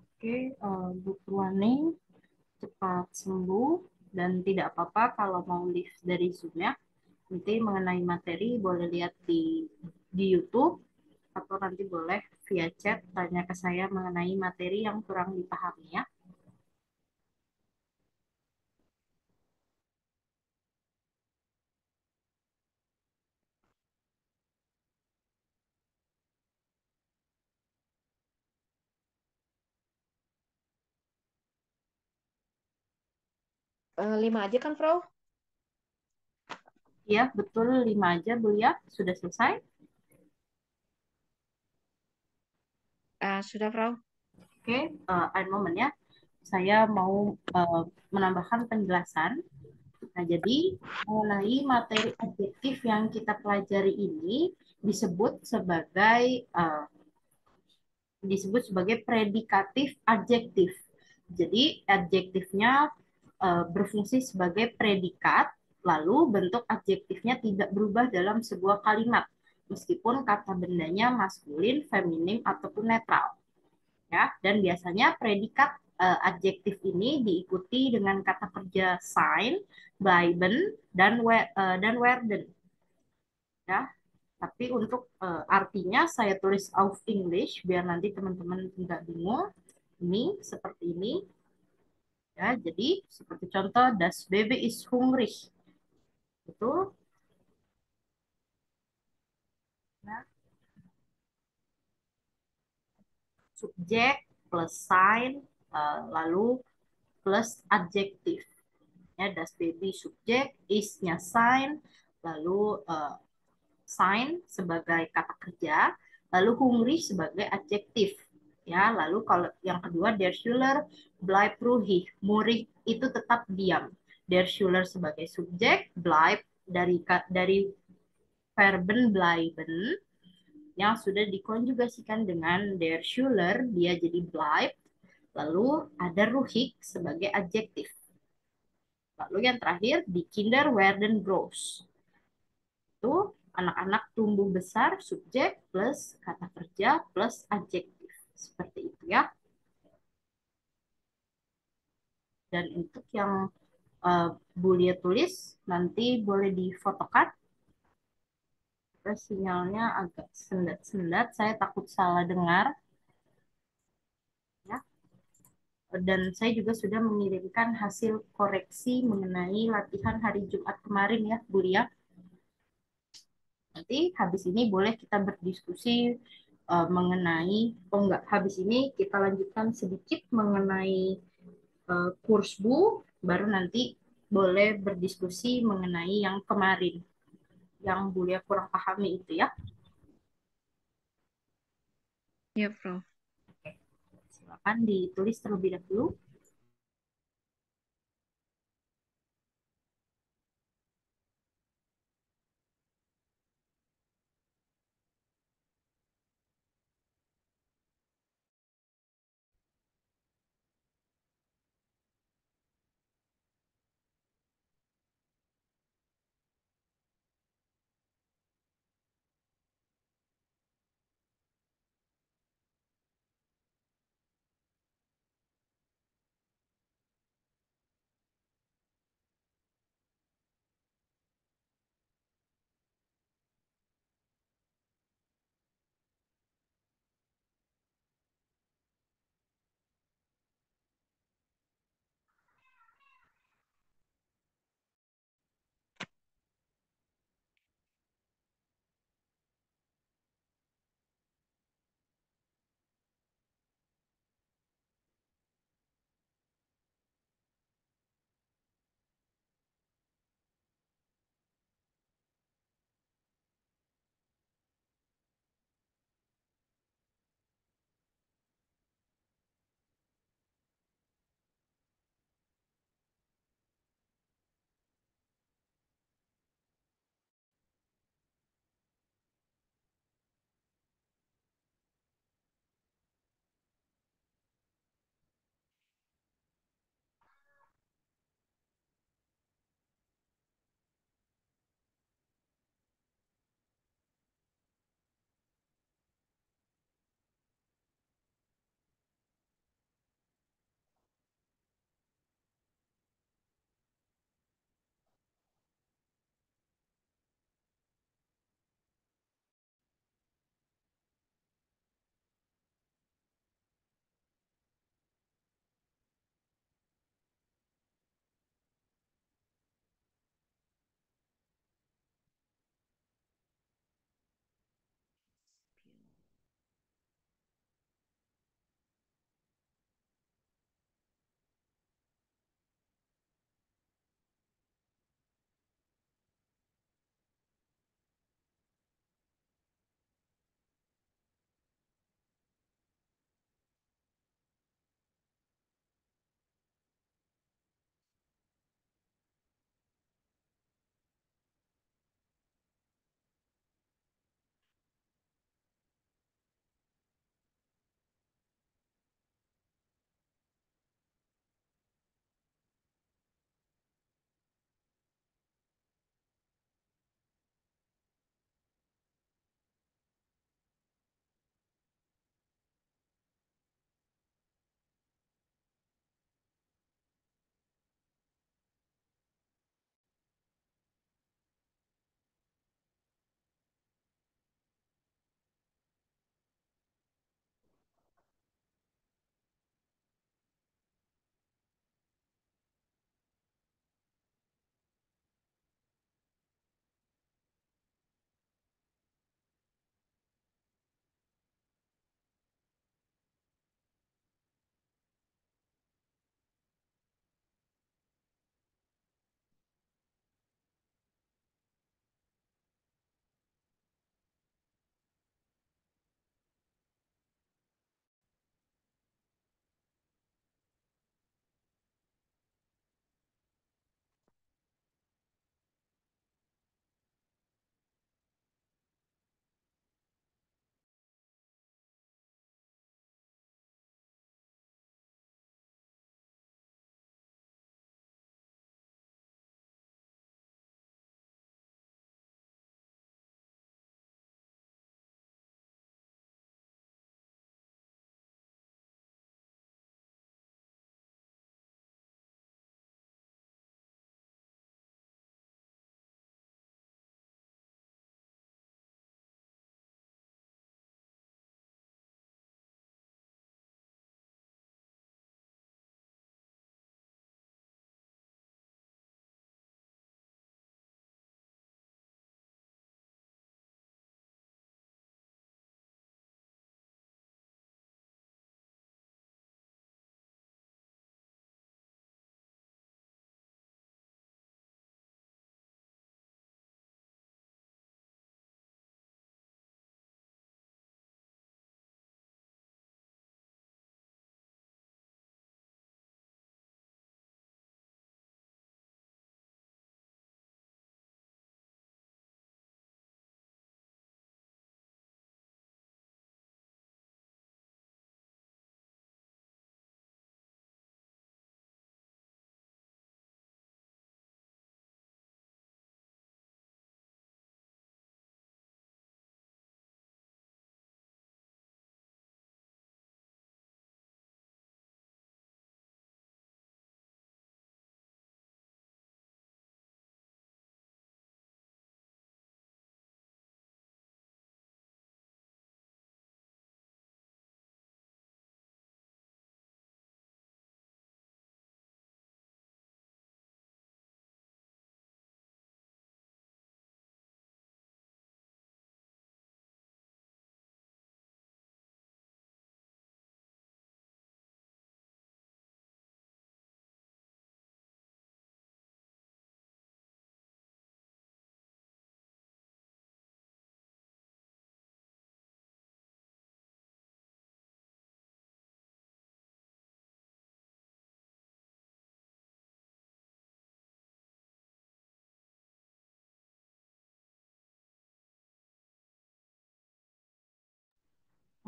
Oke, Bu Purwani cepat sembuh dan tidak apa-apa kalau mau live dari Zoom ya. Nanti mengenai materi boleh lihat di YouTube atau nanti boleh via chat tanya ke saya mengenai materi yang kurang dipahami ya. Lima aja kan, Frau? Ya, betul 5 aja Bu ya. Sudah selesai? Sudah, Frau. Oke, ein moment ya. Saya mau menambahkan penjelasan. Nah, jadi mengenai materi adjektif yang kita pelajari ini disebut sebagai uh, predikatif adjektif. Jadi adjektifnya berfungsi sebagai predikat, lalu bentuk adjektifnya tidak berubah dalam sebuah kalimat, meskipun kata bendanya maskulin, feminim ataupun netral. Ya, dan biasanya predikat adjektif ini diikuti dengan kata kerja sein, bleiben, dan werden. Ya, tapi untuk artinya saya tulis auf English biar nanti teman-teman tidak bingung. Ini seperti ini. Ya, jadi seperti contoh das Baby is hungrig. Itu ya, subjek plus sign lalu plus adjektif. Ya, das Baby subjek, is-nya sign, lalu sign sebagai kata kerja, lalu hungrig sebagai adjektif. Ya, lalu kalau yang kedua der Schüler bleibt ruhig, murid itu tetap diam. Der Schüler sebagai subjek, bleibt dari verben bleiben yang sudah dikonjugasikan dengan der Schüler, dia jadi bleibt. Lalu ada ruhig sebagai adjektif. Lalu yang terakhir di Kinder werden groß. Itu anak-anak tumbuh besar, subjek plus kata kerja plus adjektif. Seperti itu ya. Dan untuk yang Bu Lia tulis, nanti boleh difotokan. Terus sinyalnya agak sendat-sendat, saya takut salah dengar. Ya. Dan saya juga sudah mengirimkan hasil koreksi mengenai latihan hari Jumat kemarin ya, Bu Lia. Nanti habis ini boleh kita berdiskusi mengenai, oh enggak, habis ini kita lanjutkan sedikit mengenai kurs Bu, baru nanti boleh berdiskusi mengenai yang kemarin, yang Bu Lia kurang pahami itu ya. Ya, Frau. Silakan ditulis terlebih dahulu.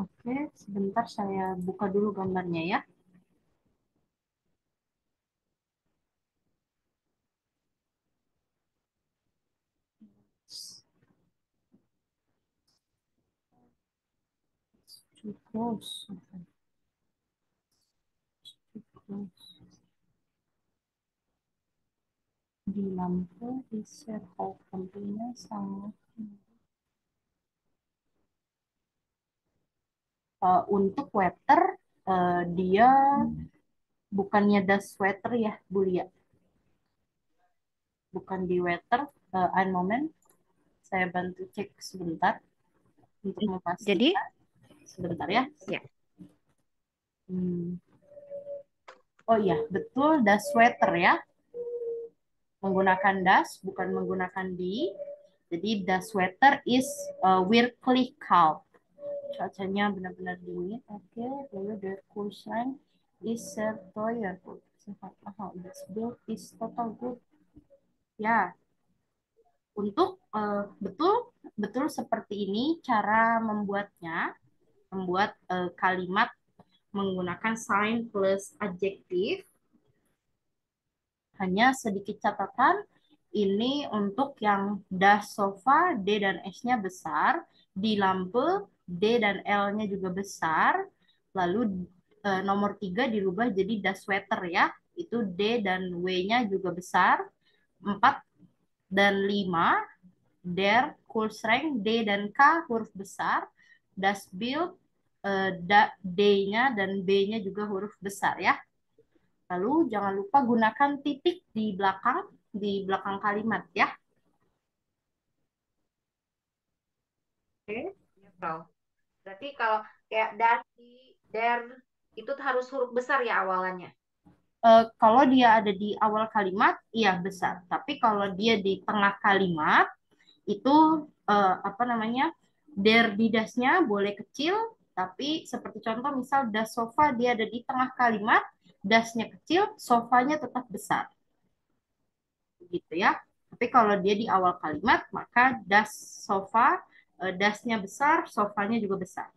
Oke, sebentar saya buka dulu gambarnya ya. Too close. Okay. Too close. Di lampu di share hall tentunya sangat untuk sweater dia bukannya das sweater ya Bu Lia, bukan di sweater. Ein moment, saya bantu cek sebentar untuk Jadi, memastikan. Sebentar ya. ya. Oh iya, betul das sweater ya. Menggunakan das, bukan menggunakan di. Jadi the sweater is wirklich kalt. Cuacanya benar-benar dingin. Oke, lalu the cushion is sehr teuer. Sangat mahal. Das Bild is total good. Ya, untuk betul betul seperti ini cara membuatnya. Membuat kalimat menggunakan sign plus adjektif. Hanya sedikit catatan, ini untuk yang das sofa, D dan S-nya besar, di lampu, D dan L-nya juga besar, lalu nomor 3 dirubah jadi das sweater ya, itu D dan W-nya juga besar, 4 dan 5, der, Kühlschrank, D dan K huruf besar, das Bild, D-nya dan B-nya juga huruf besar ya. Lalu jangan lupa gunakan titik di belakang kalimat ya. Oke. Ya, Frau. Berarti kalau kayak dari, der, itu harus huruf besar ya awalannya. Kalau dia ada di awal kalimat, iya besar. Tapi kalau dia di tengah kalimat, itu apa namanya, der di dasnya boleh kecil, tapi seperti contoh misal das sofa dia ada di tengah kalimat, dasnya kecil, sofanya tetap besar. Gitu ya. Tapi kalau dia di awal kalimat, maka das sofa, dasnya besar, sofanya juga besar.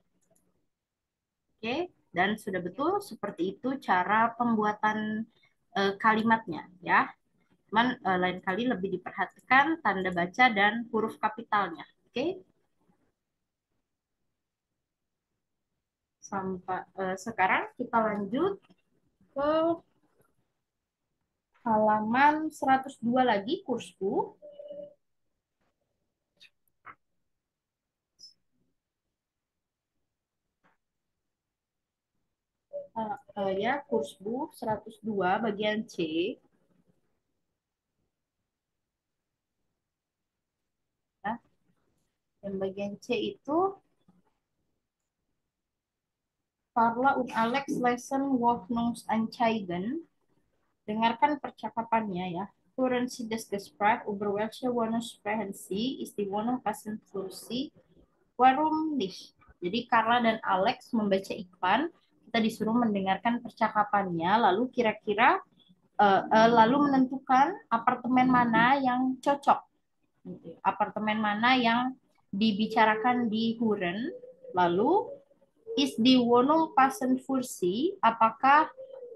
Oke, dan sudah betul seperti itu cara pembuatan kalimatnya ya. Cuman lain kali lebih diperhatikan tanda baca dan huruf kapitalnya. Oke. Sampai sekarang kita lanjut ke halaman 102 lagi kursku. Ya, kursbu 102 bagian C. Ya. Dan bagian C itu Carla und Alex lesen Wohnungsanzeigen. Dengarkan percakapannya ya. Hören Sie das Gespräch über welche Wohnung sprechen Sie? Ist die Wohnung passend für Sie? Warum nicht? Jadi Carla dan Alex membaca iklan. Kita disuruh mendengarkan percakapannya. Lalu kira-kira lalu menentukan apartemen mana yang cocok. Apartemen mana yang dibicarakan di Huren. Lalu is die Wohnung passend für Sie? Apakah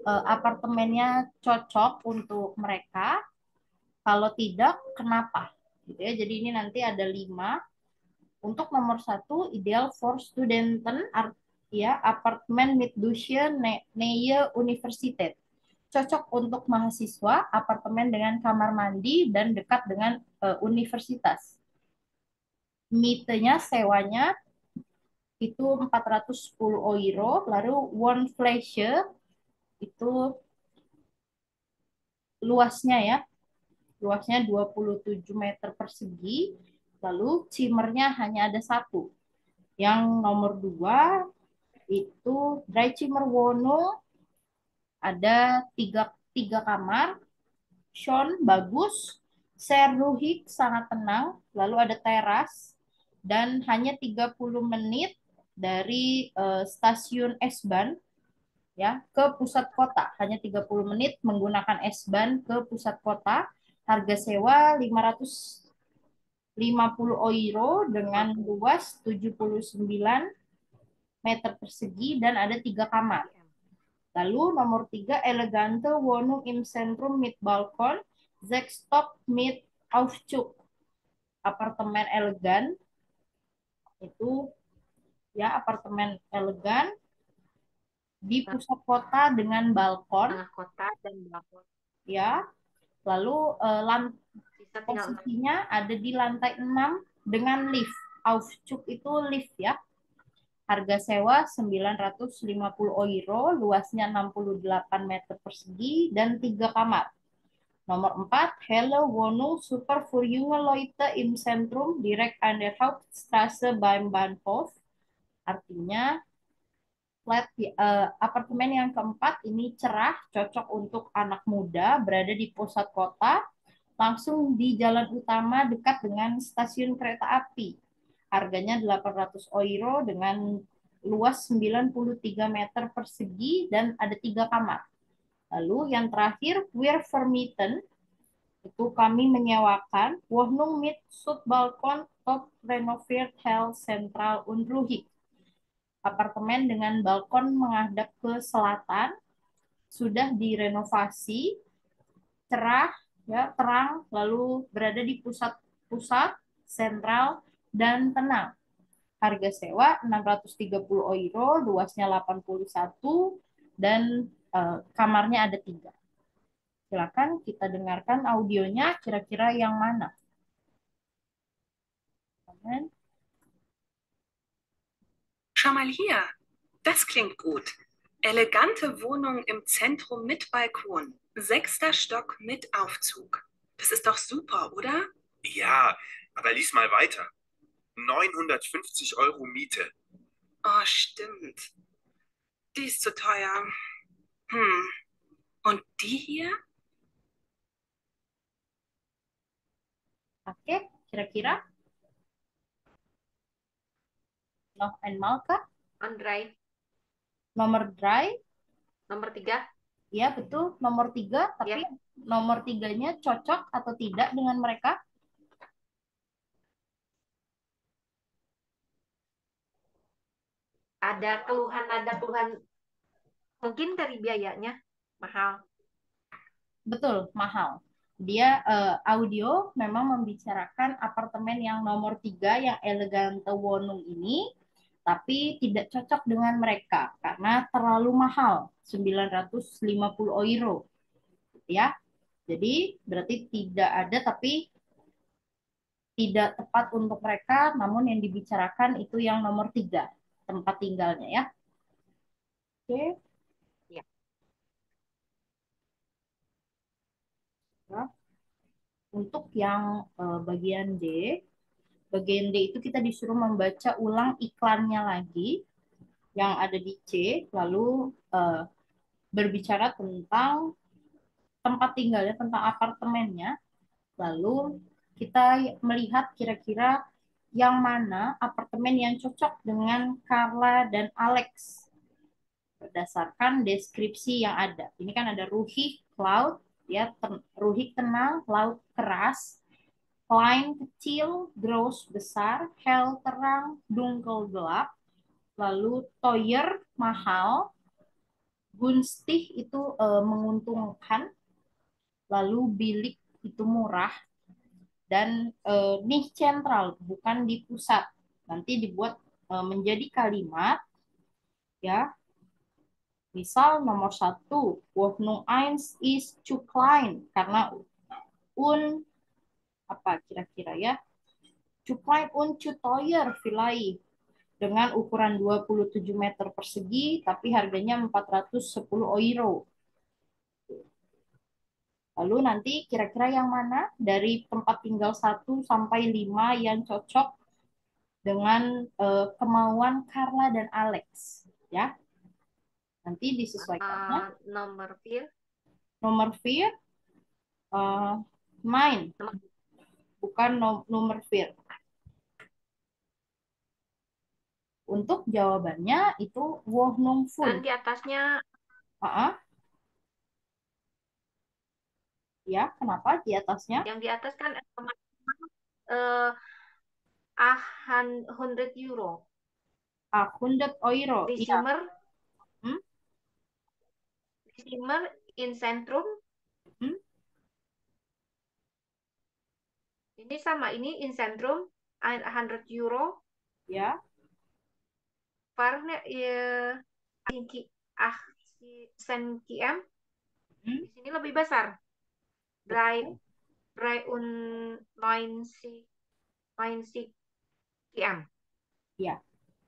apartemennya cocok untuk mereka? Kalau tidak, kenapa? Gitu ya. Jadi ini nanti ada 5. Untuk nomor 1, ideal for studenten, ya, apartemen mit Dusche Nähe Universität. Cocok untuk mahasiswa, apartemen dengan kamar mandi dan dekat dengan universitas. Mietenya, sewanya, itu 410 euro. Lalu one Fläche, itu luasnya ya, luasnya 27 meter persegi, lalu Zimmernya hanya ada 1. Yang nomor 2 itu Dreizimmerwohnung, ada 3 kamar, Schon bagus, sehr ruhig, sangat tenang, lalu ada teras, dan hanya 30 menit dari stasiun S-Bahn ya ke pusat kota, hanya 30 menit menggunakan S-Bahn ke pusat kota. Harga sewa 550 euro dengan luas 79 meter persegi dan ada 3 kamar. Lalu nomor 3, elegante Wohnung im Zentrum mit Balkon, 6 Stock mit Aufzug. Apartemen elegan itu ya apartemen elegan di pusat kota dengan balkon Tengah kota dan balkon. ya. Lalu Bisa tinggal posisinya ada di lantai 6 dengan lift. Aufzug itu lift ya. Harga sewa 950 euro, luasnya 68 meter persegi dan 3 kamar. Nomor 4, Helle Wohnung super für junge Leute im Zentrum direkt an der Hauptstraße beim Bahnhof. Artinya apartemen yang keempat ini cerah, cocok untuk anak muda, berada di pusat kota, langsung di jalan utama dekat dengan stasiun kereta api. Harganya 800 euro dengan luas 93 meter persegi dan ada 3 kamar. Lalu yang terakhir, Wir vermieten, itu kami menyewakan Wohnung mit Südbalkon top renoviert Hell Central und Ruhig. Apartemen dengan balkon menghadap ke selatan, sudah direnovasi, cerah, ya, terang, lalu berada di pusat-pusat sentral dan tenang. Harga sewa 630 euro, luasnya 81 dan kamarnya ada 3. Silakan kita dengarkan audionya, kira-kira yang mana? Schau mal hier, das klingt gut. Elegante Wohnung im Zentrum mit Balkon. 6. Stock mit Aufzug. Das ist doch super, oder? Ja, aber lies mal weiter. 950 Euro Miete. Oh, stimmt. Die ist zu teuer. Und die hier? Oke, kira-kira? Noch einmal kah? on drive. Nomor drive? Nomor 3. Ya, betul. Nomor 3, tapi Ya. nomor 3-nya cocok atau tidak dengan mereka? Ada keluhan mungkin dari biayanya mahal. Betul, mahal. Dia audio memang membicarakan apartemen yang nomor 3 yang Elegante Wohnung ini, tapi tidak cocok dengan mereka karena terlalu mahal, 950 euro. Ya. Jadi berarti tidak ada tapi tidak tepat untuk mereka, namun yang dibicarakan itu yang nomor 3, tempat tinggalnya ya. Oke. Ya. Untuk yang bagian D itu kita disuruh membaca ulang iklannya lagi yang ada di C, lalu berbicara tentang tempat tinggalnya, tentang apartemennya, lalu kita melihat kira-kira yang mana apartemen yang cocok dengan Carla dan Alex berdasarkan deskripsi yang ada. Ini kan ada ruhig, laut, ya, ruhig tenang, laut keras, klein kecil, gross besar, hell terang, dunkel gelap, lalu teuer mahal, gunstig itu menguntungkan, lalu bilik itu murah, dan nicht sentral bukan di pusat. Nanti dibuat menjadi kalimat ya. Misal nomor 1, Wohnung 1 is zu klein karena apa kira-kira ya? Zu klein und zu teuer vielleicht. Dengan ukuran 27 meter persegi tapi harganya 410 euro. Lalu nanti kira-kira yang mana dari tempat tinggal 1 sampai 5 yang cocok dengan kemauan Carla dan Alex, ya. Nanti disesuaikannya. Nomor 4. Nomor 4 main. Bukan nomor 4. Untuk jawabannya itu Wohnung full. Dan di atasnya ya, kenapa di atasnya? Yang di atas kan 100 euro. 100 Euro. Die Iya. Zimmer, Hmm? die Zimmer in Zentrum. Hmm? Ini sama ini in Zentrum 100 Euro. Ya. Varne ah Sen km. Hmm? Di sini lebih besar. Dry un 90 km. Ya.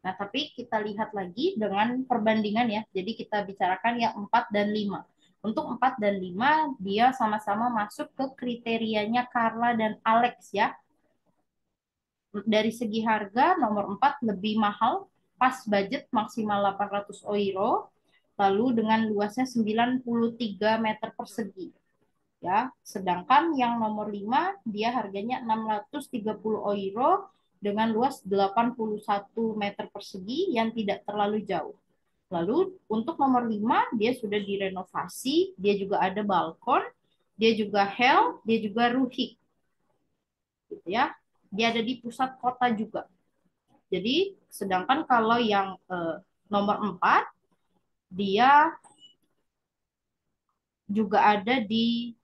Nah, tapi kita lihat lagi dengan perbandingan ya. Jadi kita bicarakan yang 4 dan 5. Untuk 4 dan 5, dia sama-sama masuk ke kriterianya Carla dan Alex ya. Dari segi harga, nomor 4 lebih mahal, pas budget maksimal 800 euro, lalu dengan luasnya 93 meter persegi. Ya, sedangkan yang nomor 5 dia harganya 630 euro dengan luas 81 meter persegi yang tidak terlalu jauh. Lalu untuk nomor 5 dia sudah direnovasi, dia juga ada balkon, dia juga hell, dia juga ruhik. Gitu ya. Dia ada di pusat kota juga. Jadi sedangkan kalau yang nomor 4 dia juga ada di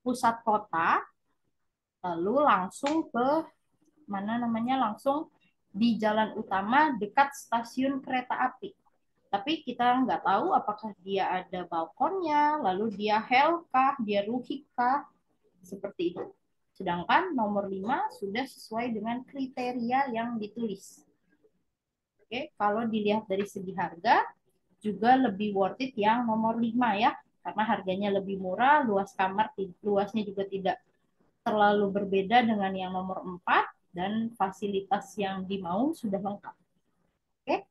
pusat kota, lalu langsung ke mana namanya, langsung di jalan utama dekat stasiun kereta api. Tapi kita nggak tahu apakah dia ada balkonnya, lalu dia hell kah, dia ruhik kah, seperti itu. Sedangkan nomor 5 sudah sesuai dengan kriteria yang ditulis. Oke, kalau dilihat dari segi harga, juga lebih worth it yang nomor 5 ya, karena harganya lebih murah, luasnya juga tidak terlalu berbeda dengan yang nomor 4, dan fasilitas yang dimau sudah lengkap. Oke,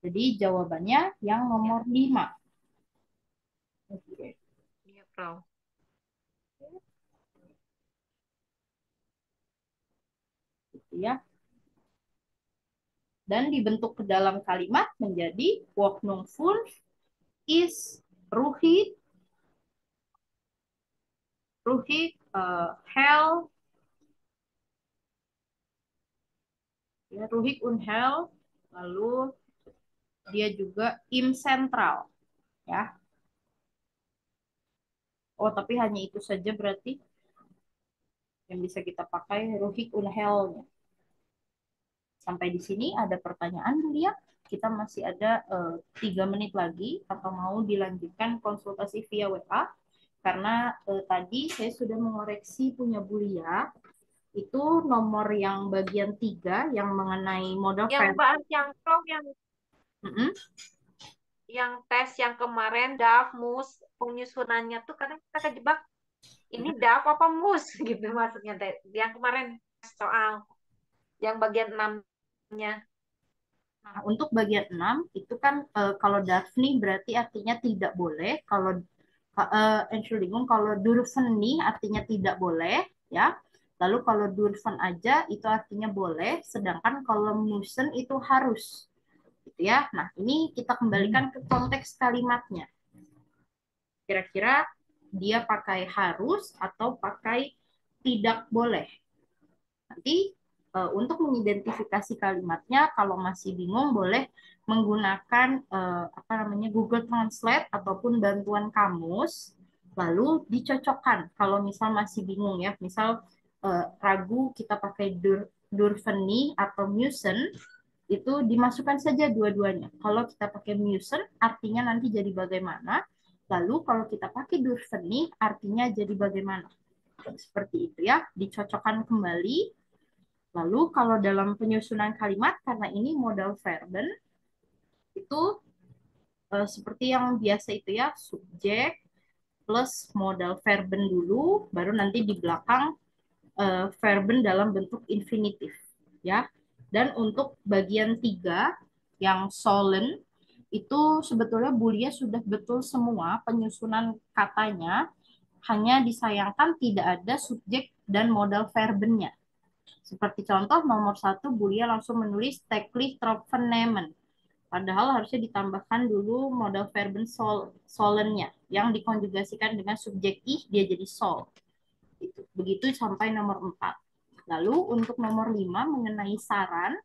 jadi jawabannya yang nomor 5. Oke. Iya, Frau. Gitu ya. Dan dibentuk ke dalam kalimat menjadi Wohnung 5 is ruhig, hell, ya, ruhig und hell, lalu dia juga im sentral, ya. Oh, tapi hanya itu saja berarti yang bisa kita pakai ruhig und hell. Sampai di sini ada pertanyaan dulu ya. Kita masih ada 3 menit lagi, atau mau dilanjutkan konsultasi via WA? Karena tadi saya sudah mengoreksi punya Bulia, itu nomor yang bagian 3 yang mengenai modal Yang bahas yang Frau yang tes yang kemarin DAF, MUS, penyusunannya tuh kadang kita kejebak. Ini DAF apa MUS gitu maksudnya. Yang kemarin soal yang bagian 6-nya. Nah, untuk bagian 6 itu kan kalau Daphne berarti artinya tidak boleh, kalau Entschuldigung, kalau dürfen nih artinya tidak boleh, ya. Lalu kalau dürfen aja itu artinya boleh, sedangkan kalau müssen itu harus. Gitu ya. Nah, ini kita kembalikan ke konteks kalimatnya. Kira-kira dia pakai harus atau pakai tidak boleh. Nanti untuk mengidentifikasi kalimatnya, kalau masih bingung boleh menggunakan Google Translate ataupun bantuan kamus, lalu dicocokkan. Kalau misal masih bingung ya, misal ragu kita pakai dürfen atau müssen, itu dimasukkan saja dua-duanya. Kalau kita pakai müssen, artinya nanti jadi bagaimana. Lalu kalau kita pakai dürfen artinya jadi bagaimana. Seperti itu ya, dicocokkan kembali. Lalu kalau dalam penyusunan kalimat, karena ini modal verben, itu seperti yang biasa itu ya, subjek plus modal verben dulu, baru nanti di belakang verben dalam bentuk infinitif. Ya. Dan untuk bagian 3, yang sollen, itu sebetulnya Bulia sudah betul semua penyusunan katanya, hanya disayangkan tidak ada subjek dan modal verbennya. Seperti contoh nomor 1, Bulia langsung menulis täglich tropfen nehmen. Padahal harusnya ditambahkan dulu modal verben sollennya yang dikonjugasikan dengan subjek ich, dia jadi soll. Begitu sampai nomor 4. Lalu untuk nomor 5 mengenai saran,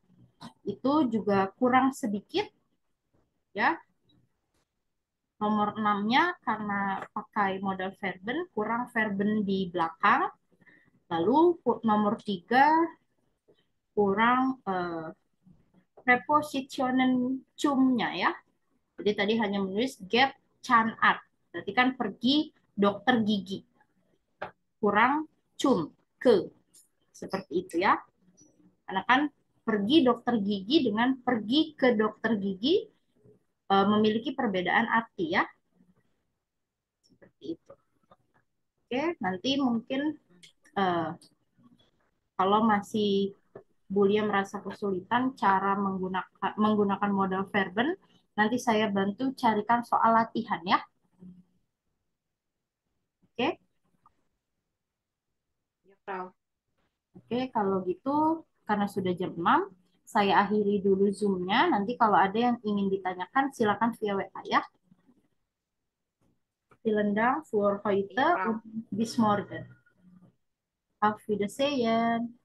itu juga kurang sedikit ya. Nomor 6-nya karena pakai modal verben, kurang verben di belakang. Lalu nomor 3 kurang prepositionen cum-nya ya. Jadi tadi hanya menulis get Chan Art. Berarti kan pergi dokter gigi. Kurang cum, ke. Seperti itu ya. Karena kan pergi dokter gigi dengan pergi ke dokter gigi memiliki perbedaan arti ya. Seperti itu. Oke, nanti mungkin kalau masih Bulia merasa kesulitan cara menggunakan modal verben, nanti saya bantu carikan soal latihan ya. Oke? Ya, Frau. Oke, kalau gitu karena sudah jam 6, saya akhiri dulu Zoom-nya. Nanti kalau ada yang ingin ditanyakan silakan via WA ya. Vielen Dank für heute Ja, Frau. und bis morgen. Auf Wiedersehen.